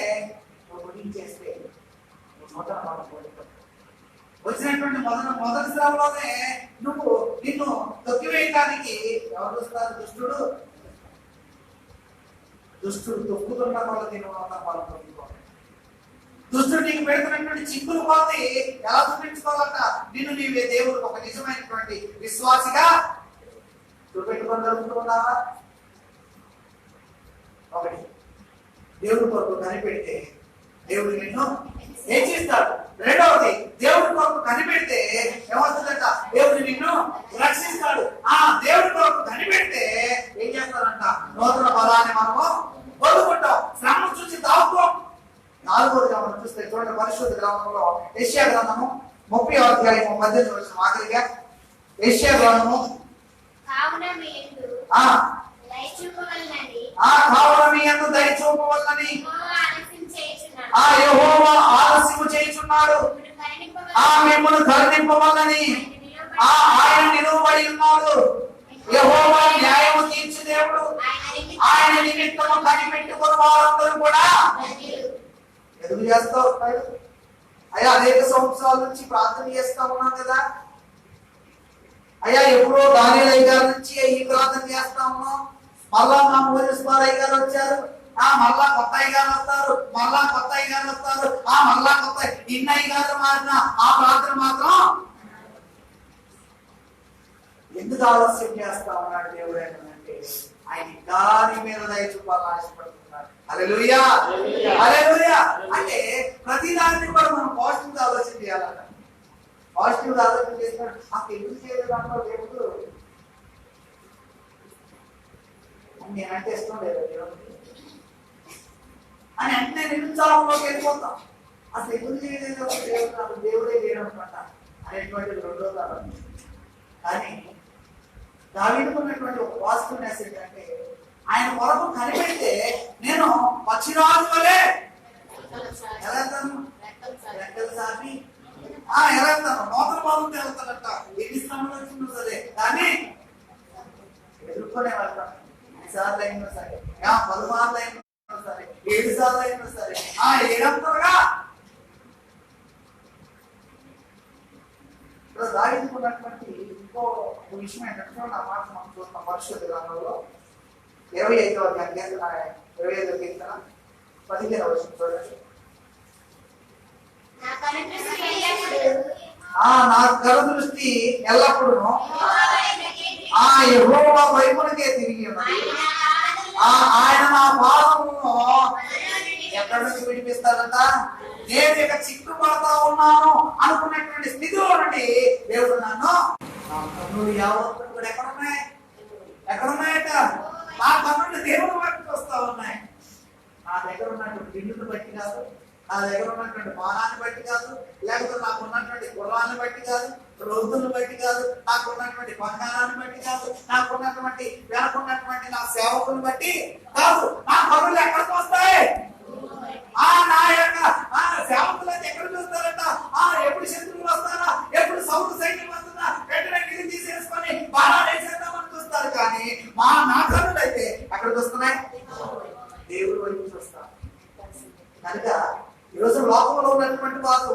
నువ్వు ముగించేస్తే నూతన వచ్చినటువంటి మొదటి శ్రమలోనే నువ్వు నిన్ను తొక్కివేయటానికి ఎవరు వస్తారు? దుష్టుడు తొక్కుతున్న వాళ్ళకి నూతన ఫలం పొందుకోవాలి. దుష్టుడు నీకు పెడుతున్నటువంటి చిక్కులు పోతే ఎలా చూపించుకోవాలంట? నిన్ను నీవే దేవుడు ఒక నిజమైనటువంటి విశ్వాసిగా చూపెట్టుకొని జరుగుతున్నావా? ఒకటి, దేవుడి కొరకు కనిపెడితే దేవుడు నిన్ను హెచ్చిస్తాడు. రెండవది, దేవుడి కొరకు కనిపెడితే ఏమవుతుందంట? దేవుడు నిన్ను రక్షిస్తాడు. ఆ దేవుడి కొరకు కనిపెడితే ఏం చేస్తాడంట? నూతన బలాన్ని మనము పొందుకుంటాం. శ్రమ చూసి దాపుకో. నాలుగోదిగా మనం చూస్తే చూడండి, పరిశుద్ధ గ్రంథంలో యెషయా గ్రంథము 30వ అధ్యాయము 18వ వచనం ఆఖరిగా యెషయా గ్రంథము కావున మీ యందు దయ చూపవలెనని యెహోవా ఆలస్యము చేయుచున్నాడు. మిమ్మును కరుణింపవలెనని ఆయన నిలువబడి ఉన్నాడు. యెహోవా న్యాయము తీర్చు దేవుడు. ఆయన నిమిత్తము కనిపెట్టుకున్న వారందరూ కూడా ఎదురు చేస్తా ఉంటాడు. అయ్యా అనేక సంవత్సరాల నుంచి ప్రార్థన చేస్తా ఉన్నాం కదా అయ్యా, ఎప్పుడో దానియేలు గారి నుంచి ఈ ప్రార్థన చేస్తా ఉన్నాం. మళ్ళా మా మోజస్మారయ్య గారు వచ్చారు, మళ్ళా కొత్త అయ్య గారు వస్తారు, మళ్ళా కొత్త అయ్య గారు వస్తారు, మళ్ళా కొత్త ఇన్నయ్య గారు మారిన ఆ ప్రార్థన మాత్రం ఎందుకు ఆలస్యం చేస్తా ఉన్నాడు దేవుడు అంటే ఆయన దాని మీద దయ చూపాలని ఆశపడుతున్నాడు. హల్లెలూయా, హల్లెలూయా. అంటే ప్రతి దాన్ని కూడా మనం పాజిటివ్ గా ఆలోచన చేయాలన్న. పాజిటివ్ గా ఆలోచన చేసినాడు. నాకు ఎందుకు చేయలేదు అంటో దేవుడు నేనంటే ఇష్టం లేదు దేవుడికి అని అంటే నిరుత్సాహంలోకి వెళ్ళిపోతాం. అసలు ఎందుకు చేయలేదు దేవుడు, నాకు దేవుడే చేయడం అనమాట అనేటువంటిది రెండో కాలం. కానీ దావీదుకు ఉన్నటువంటి ఒక పాజిటివ్ మెసేజ్ అంటే ఆయన కొరకు కనిపెడితే నేను పక్షిరాజు వలె ఎలా వెళ్తాను? రెక్కలు సాపి ఎలా వెళ్తాను? నూతన బాగుంటే వెళ్తానంట. ఎన్ని శ్రమలు వచ్చిందో సరే కానీ ఎదుర్కొనే వెళ్తాను. 10 సార్లు అయినా సరే, 10 మార్లు అయినా సరే, 7 సార్లు అయినా సరే, 7 దావీదుకున్నటువంటి ఇంకో విషయం ఏంటంటే నా మాట మనం చూస్తాం పరిశుద్ధ గ్రంథంలో 25వ అధ్యాయం 25వ కీర్తన 15వ వచనం చూడండి. నా కరదృష్టి ఎల్లప్పుడూ యెహోవా వైపునకే తిరిగి ఉన్నది. ఆయన నా పాదమును ఎక్కడి నుంచి విడిపిస్తాడంట? నేను ఇక చిక్కుపడతా ఉన్నాను అనుకున్నటువంటి స్థితిలో నుండి దేవుడు నన్ను నా కన్నులు యావత్తు కూడా ఎక్కడున్నాయట? నా కన్నులు దేవుడు వైపు వస్తా ఉన్నాయి. నా దగ్గర ఉన్నటువంటి ఇల్లును బట్టి కాదు, నా దగ్గర ఉన్నటువంటి మానాన్ని బట్టి కాదు, లేకపోతే నాకు ఉన్నటువంటి కులాన్ని బట్టి కాదు, రోజులను బట్టి కాదు, నాకు ఉన్నటువంటి బంగారాన్ని బట్టి కాదు, నాకు ఉన్నటువంటి వెనకున్నటువంటి నా సేవకుని బట్టి కాదు. నా కన్నులు ఎక్కడికి వస్తాయి? నా యొక్క సేవకులు అయితే ఎక్కడ చూస్తారట? ఎప్పుడు శత్రువులు వస్తారా, ఎప్పుడు సౌరు సైన్యం వస్తుందా, వెంటనే గిరి తీసేసుకొని బాణాలు వేసేద్దామని చూస్తారు. కానీ నా కన్నులు అయితే ఎక్కడికి వస్తున్నాయి? దేవుడు వైపు చూస్తారు. కనుక ఈరోజు లోకంలో ఉన్నటువంటి వారు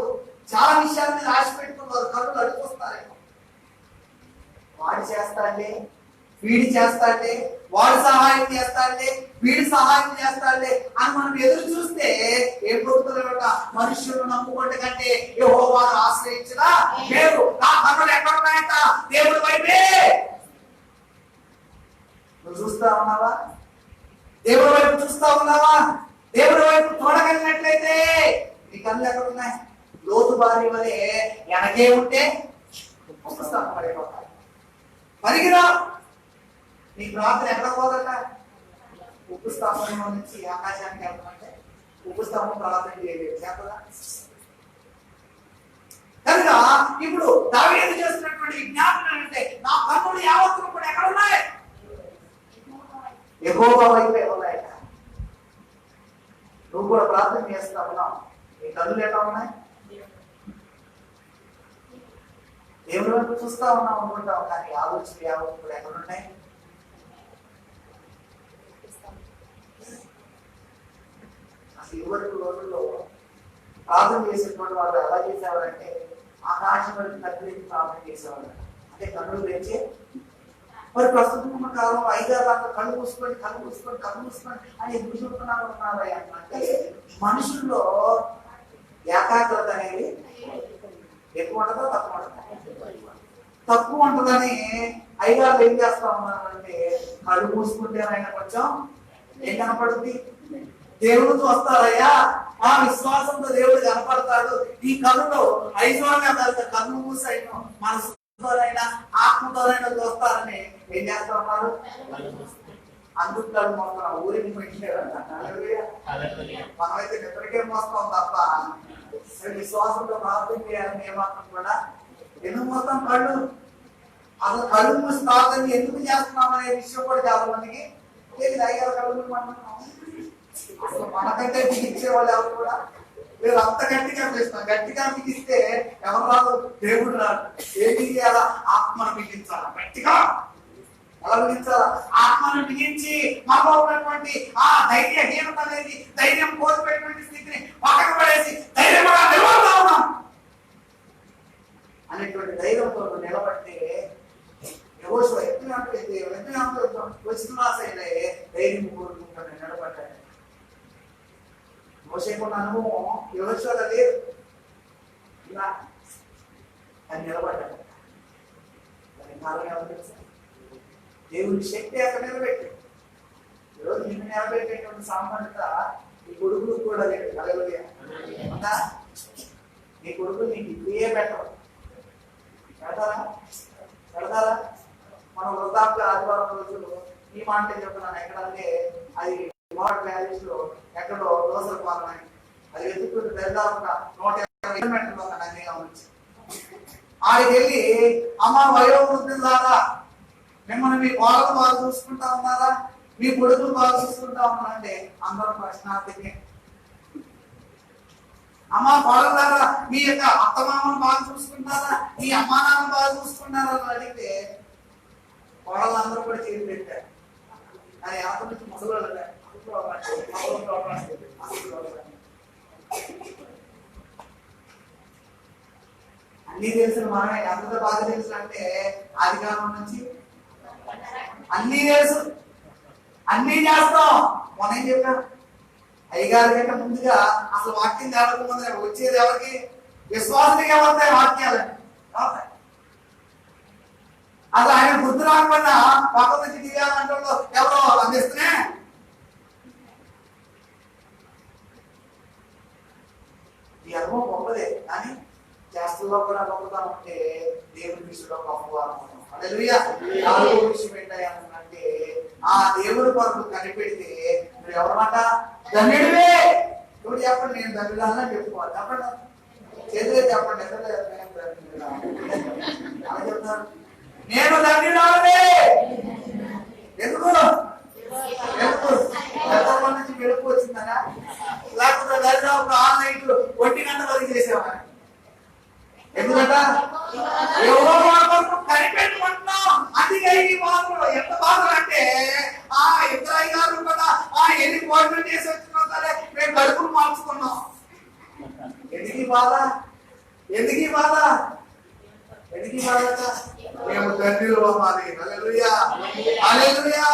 చాలా విషయాన్ని రాసి పెట్టుకున్నారు. కన్నులు అడుగుకొస్తారేమో, వాడు చేస్తాడే, వీడి చేస్తాడే, వాడు సహాయం చేస్తాడే, వీడి సహాయం చేస్తాడే అని మనం ఎదురు చూస్తే ఏం పొందుతారట? మనుషులు నమ్ముకోండి కంటే యెహోవాను ఆశ్రయించిన మేలు. నా కన్నులు ఎక్కడ ఉన్నాయట? దేవుడి వైపే. నువ్వు చూస్తా ఉన్నావా? దేవుడి వైపు చూస్తా ఉన్నావా? దేవుడి వైపు చూడగలిగినట్లయితే నీ కన్నులు ఎక్కడ ఉన్నాయి? లోతు బారి వలె వెనకే ఉంటే పుస్తకం పడిపోతాయి. పరిగిరా, నీ ప్రార్థన ఎక్కడ పోదట? ఉప్పు స్తంభంలో నుంచి ఆకాశానికి వెళ్తామంటే ఉప్పు స్తంభం ప్రార్థన చేయలేదు చేతదా? కనుక ఇప్పుడు దావీదు చేస్తున్నటువంటి విజ్ఞాపన అంటే నా కన్నులు యావత్తు కూడా ఎక్కడ ఉన్నాయి? యెహోవా వైపే ఉన్నాయి. నువ్వు కూడా ప్రార్థన చేస్తా ఉన్నావు, నీ కన్నులు ఎట్లా ఉన్నాయి? దేవుడి వైపు చూస్తా ఉన్నావు అనుకుంటావు, కానీ ఆలోచన యావత్తు కూడా ఎక్కడ ఉన్నాయి? అసలు ఇదివరకు రోజుల్లో ప్రార్థన చేసేటువంటి వాళ్ళు ఎలా చేసేవారంటే ఆకాశం వరకు తగ్గి ప్రార్థన చేసేవారు, అంటే కన్నులు తెచ్చి. మరి ప్రస్తుతం ఉన్న కాలం 5-6 దాకా కళ్ళు మూసుకొని అని ఎందుకు చెప్తున్నారు అంటే మనుషుల్లో ఏకాగ్రత అనేది ఎక్కువ ఉంటుందా తక్కువ ఉంటుందా? తక్కువ ఉంటుందని అయ్యగారు ఏం చేస్తా ఉన్నారంటే కళ్ళు మూసుకుంటే ఆయన కొంచెం ఏం కనపడుతుంది? దేవుడితో వస్తారయ్యా, ఆ విశ్వాసంతో దేవుడు కనపడతాడు. ఈ కన్నులో ఐశ్వర్య కన్ను మూసైనా మనసుతోనైనా ఆత్మతోనైనా చూస్తారని ఏం చేస్తా ఉన్నారు? అందుకు కళ్ళు మోస్తాం, ఊరికి పెట్టలేదంట. మనమైతే నిద్రకే మోస్తాం తప్ప విశ్వాసంతో ప్రార్థన చేయాలని ఏమాత్రం కూడా. ఎందుకు మోస్తాం కళ్ళు? అసలు కళ్ళు మూసి ప్రార్థన ఎందుకు చేస్తున్నాం అనే విషయం కూడా చాలా మందికి తెలియదు. అయ్యారు కళ్ళు మనం అసలు మనకంటే బిగించే వాళ్ళు ఎవరు కూడా లేదు. అంత గట్టిగా చేస్తాం, గట్టిగా బిగిస్తే ఎవరు రాదు? దేవుడు రాదు. ఏం బిగించాలా? ఆత్మను బిగించాలా గట్టిగా. ఎలా బిగించాలా? ఆత్మను బిగించి మాలో ఉన్నటువంటి ఆ ధైర్యహీనత అనేది, ధైర్యం కోల్పోయేటువంటి స్థితిని పక్కకు పడేసి ధైర్యంగా నిలబడతా ఉన్నాం అనేటువంటి ధైర్యంతో నిలబడితే యెహోషువ వస్తున్నాసైనా ధైర్యం కోరుకుంటాను నిలబడ్డాడు. మోసేకున్న అనుభవం యెహోషువలో లేదు, ఇలా అని నిలబడ్డాడు. దాని కారణం ఎవరు తెలుసా? దేవుని శక్తి అక్కడ నిలబెట్టి. ఈరోజు నిన్ను నిలబెట్టేటువంటి సామాన్యత నీ కొడుకులు కూడా లేదు. హల్లెలూయా. నీ కొడుకులు నీకు ఇవే పెట్టరు. పెడతారా? మనం వృద్ధాప్య ఆదివారం రోజులు ఈ మాట చెప్తున్నాను. ఎక్కడంటే అది ప్యారిస్ లో ఎక్కడో దోసల పాలన, అది వెతుక్కుంటూ దాదాపుగా 150 కిలోమీటర్లు ఒక నదిగా ఉంది. ఆడికి వెళ్ళి అమ్మ వయోవృద్ధులారా, మిమ్మల్ని మీ కోడలు బాగా చూసుకుంటా ఉన్నారా, మీ కొడుకులు బాగా చూసుకుంటా ఉన్నారంటే అందరూ ప్రశ్నార్థికే. అమ్మ కోడలారా, మీ యొక్క అత్తమామను బాగా చూసుకుంటారా, మీ అమ్మా నాన్న బాగా చూసుకుంటారా అని అడిగితే కోడలందరూ కూడా చేతి పెట్టారు. అది ఎవరి నుంచి ముసలి అన్ని తెలుసు. మనమే ఎంత బాగా తెలుసు అంటే ఆదికాలం నుంచి అన్ని తెలుసు, అన్ని చేస్తాం. మనం ఏం చెప్పాం? అయ్యగారి కంటే ముందుగా అసలు వాక్యం తేవకముందు వచ్చేది ఎవరికి? విశ్వాసానికి ఏమవుతాయి వాక్యాలు? అసలు ఆయన గుర్తు రాకుండా పక్క నుంచి తీయాలంటే ఎవరో అందిస్తూనే. ఈ అనుభవం గొప్పదే, కానీ చేస్తుల్లో కూడా గొప్పతనం అంటే దేవుడి విషయంలో గొప్పవారం. హల్లెలూయా. నాలుగో విషయం ఏంటంటే ఆ దేవుడి కొరకు కనిపెడితే నువ్వు ఎవరమాట? ధన్యుడివే. ఇప్పుడు చెప్పండి, నేను ధన్యుడాలని చెప్పుకోవాలి. చెప్పండి, చేతులే చెప్పండి. అలా చెప్తారు, నేను ధన్యుడాలనే. ఎందుకు? నుంచి వెలుపు వచ్చిందనా? లేకపోతే దరిదాపు ఆన్లైన్ 1 గంట వరకు చేసేవా? ఎందుకంట కనిపెట్టుకుంటున్నాం. అందుకే ఈ బాధలు ఎంత బాధలు అంటే ఆ ఇద్దరు గారు కూడా ఎన్ని కోట్లు చేసి వచ్చినా సరే మేము కడుపులు మార్చుకున్నాం. ఎందుకు ఈ బాధ? ఎందుకు ఈ బాధ? ఎందుకు ఈ బాధ? మేము ధన్యులు అవ్వాలి. హల్లెలూయా, హల్లెలూయా.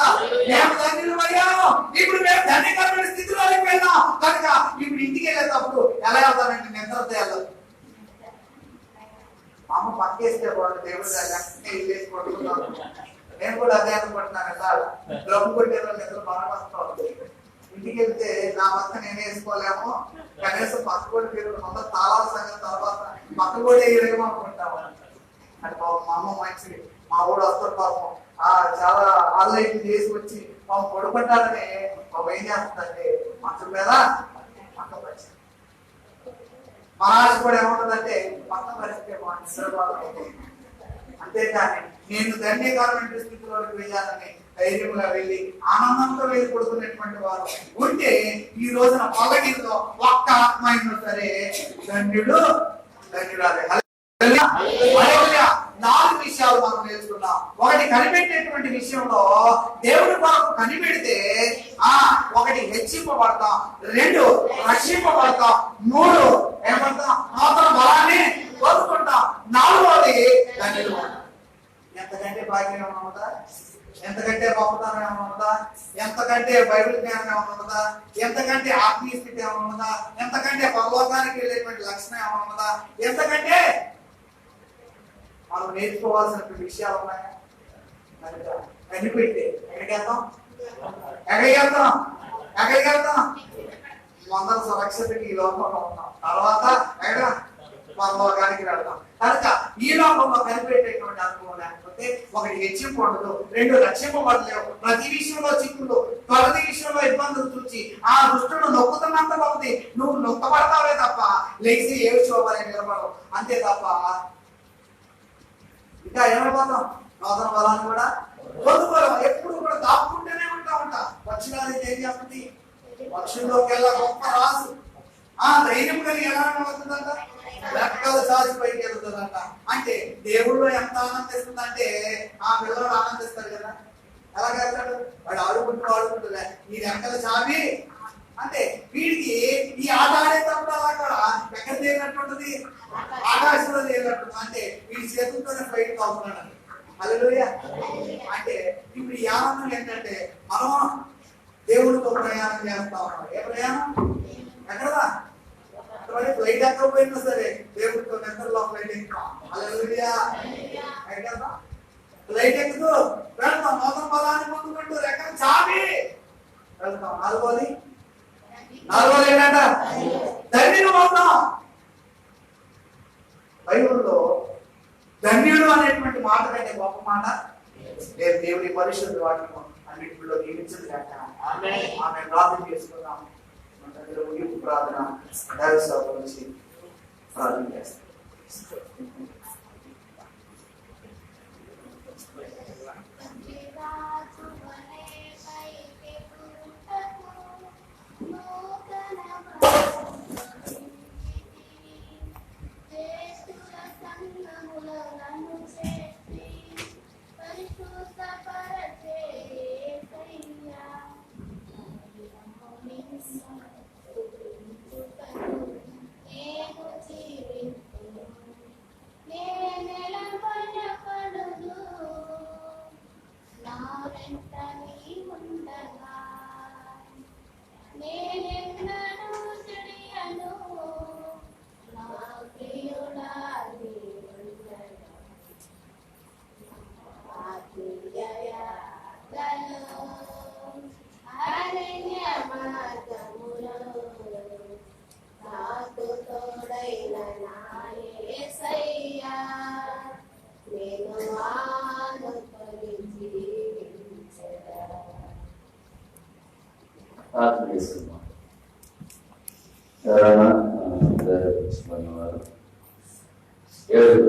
మేము ధన్యులు అయ్యాము. ఇప్పుడు మేము ధన్యకరమైన స్థితిలోకి వెళ్ళాం కనుక ఇప్పుడు ఇంటికి వెళ్ళేటప్పుడు ఎలా వెళ్తానంటే నిద్రతో వెళ్ళదు. అమ్మ పక్కేస్తే బాగుంది, దేవుడు వేసి కొట్టుకున్నాను. నేను కూడా అదే అనుకుంటున్నాను. సార్ డబ్బు కొట్టే నిద్ర బాగా వస్తాం. ఇంటికి వెళ్తే నా పక్క నేనే వేసుకోలేము, కనీసం పక్క కూడా తిరుగుడు మొత్తం తాళాల సంగతి తర్వాత పక్క కూడా వేయలేము అనుకుంటాము. అంటే పాపం మా అమ్మ మంచిది, మా ఊడు వస్తారు పాపం చాలా ఆన్లైన్ చేసి వచ్చి పాపం పడుకుంటారని పాపం ఏం చేస్తుందంటే మంచం మీద పక్క పరిచయం మన ఆశ కూడా ఏముంటుందంటే పక్కన పరిస్థితి నిద్రపోవాలి. అంతేకాని నేను ధన్యకరమైన స్థితిలోకి వెళ్ళాలని ధైర్యంగా వెళ్ళి ఆనందంతో వెళ్ళి పడుకునేటువంటి వారు ఉంటే ఈ రోజున పల్లకిలో ఒక్క ఆత్మ అయినా సరే ధన్యుడు ధన్యురాలే. హల్లెలూయా. 4 విషయాలు మనం నేర్చుకున్నాం. ఒకటి, కనిపెట్టేటువంటి విషయంలో దేవుడి కొరకు కనిపెడితే ఒకటి హెచ్చింపబడతాం, 2 రక్షింపబడతాం, 3 ఏమంటాం నూతన బలాన్ని కోరుకుంటాం, 4వది ధన్యుడు. ఎంతకంటే భాగ్యం ఏమైనా ఉందా? ఎంతకంటే గొప్పతనం ఏమైనా ఉందా? ఎంతకంటే బైబిల్ జ్ఞానం ఏమైనా ఉన్నదా? ఎంతకంటే ఆత్మీయ స్థితి ఏమైనా ఉన్నదా? ఎంతకంటే పరలోకానికి వెళ్ళేటువంటి లక్షణం ఏమైనా ఉన్నదా? ఎంతకంటే మనం నేర్చుకోవాల్సినటువంటి విషయాలు ఉన్నాయా? కనిపెట్టే ఎక్కడికి వెళ్తాం? ఎక్కడికి వెళ్తాం? వందల సురక్షతకి ఈ లోకంలో ఉన్నాం, తర్వాత ఎక్కడ పరలోకానికి వెళ్తాం. కనుక ఈ లోకంలో కనిపెట్టేటువంటి అనుభవం లేకపోతే ఒకటి హెచ్చింపు ఉండదు, 2 రక్షింపబడలేవు, ప్రతి విషయంలో చిక్కులు, ప్రతి విషయంలో ఇబ్బందులు చూచి ఆ దుష్టుడు నొక్కుతున్నంత కొద్ది నువ్వు నొక్కబడతావే తప్ప లేచి ఏ విషయం నిలబడవు. అంతే తప్ప ఇంకా ఏమైపోతాం? నూతన బలాన్ని కూడా పొందుకోలేము. ఎప్పుడు కూడా దాక్కుంటూనే ఉంటా. పక్షులు ఏం చేస్తుంది? పక్షుల్లోకి వెళ్ళా గొప్ప రాసు ధైర్యం కలిగి ఎలా అవుతుందంట? రెక్కలు చాచి పైకి వెళ్తుందంట. అంటే దేవుళ్ళు ఎంత ఆనందిస్తుందంటే ఆ పిల్లలు ఆనందిస్తాడు కదా. ఎలాగ వెళ్తాడు? వాడు ఆడుకుంటుందా ఈ రెక్కలు చాపి. అంటే వీడికి ఈ ఆట ఆడేటప్పుడు అలా కూడా ఎక్కడ తేలినట్టుంటది? ఆకాశంలో తేలినట్టు. అంటే వీడి చేతులతోనే బయటకు అవుతున్నాడు. హల్లెలూయా. అంటే ఇప్పుడు ఈ ఆనందం ఏంటంటే మనం దేవుడితో ప్రయాణం చేస్తా ఉన్నాం. ఏ ప్రయాణం? ఎక్కడదా? ఫ్లైట్ ఎక్కకపోయినా సరే దేవుడితో నిద్రలో ఫ్లైట్ ఎక్కుతాం. హల్లెలూయా. ఎక్కడ ఫ్లైట్ ఎక్కుతూ వెళ్తాం, నూతన బలాన్ని పొందుకుంటూ రెక్కలు చాపి వెళ్తాం. 4వది ఏంటంట? ధన్యుడు అవుతాం. బైబిల్లో ధన్యుడు అనేటువంటి మాట కంటే గొప్ప మాట లేదు. దేవుడి పరిశుద్ధ వాటిని అన్నింటిలో నియమించింది కాక ఆమె ప్రార్థన చేసుకుందాం. మన దగ్గర ముగింపు ప్రార్థన దైవసేవ నుంచి ప్రార్థన చేస్తాం. ఎవరైనా వారు 7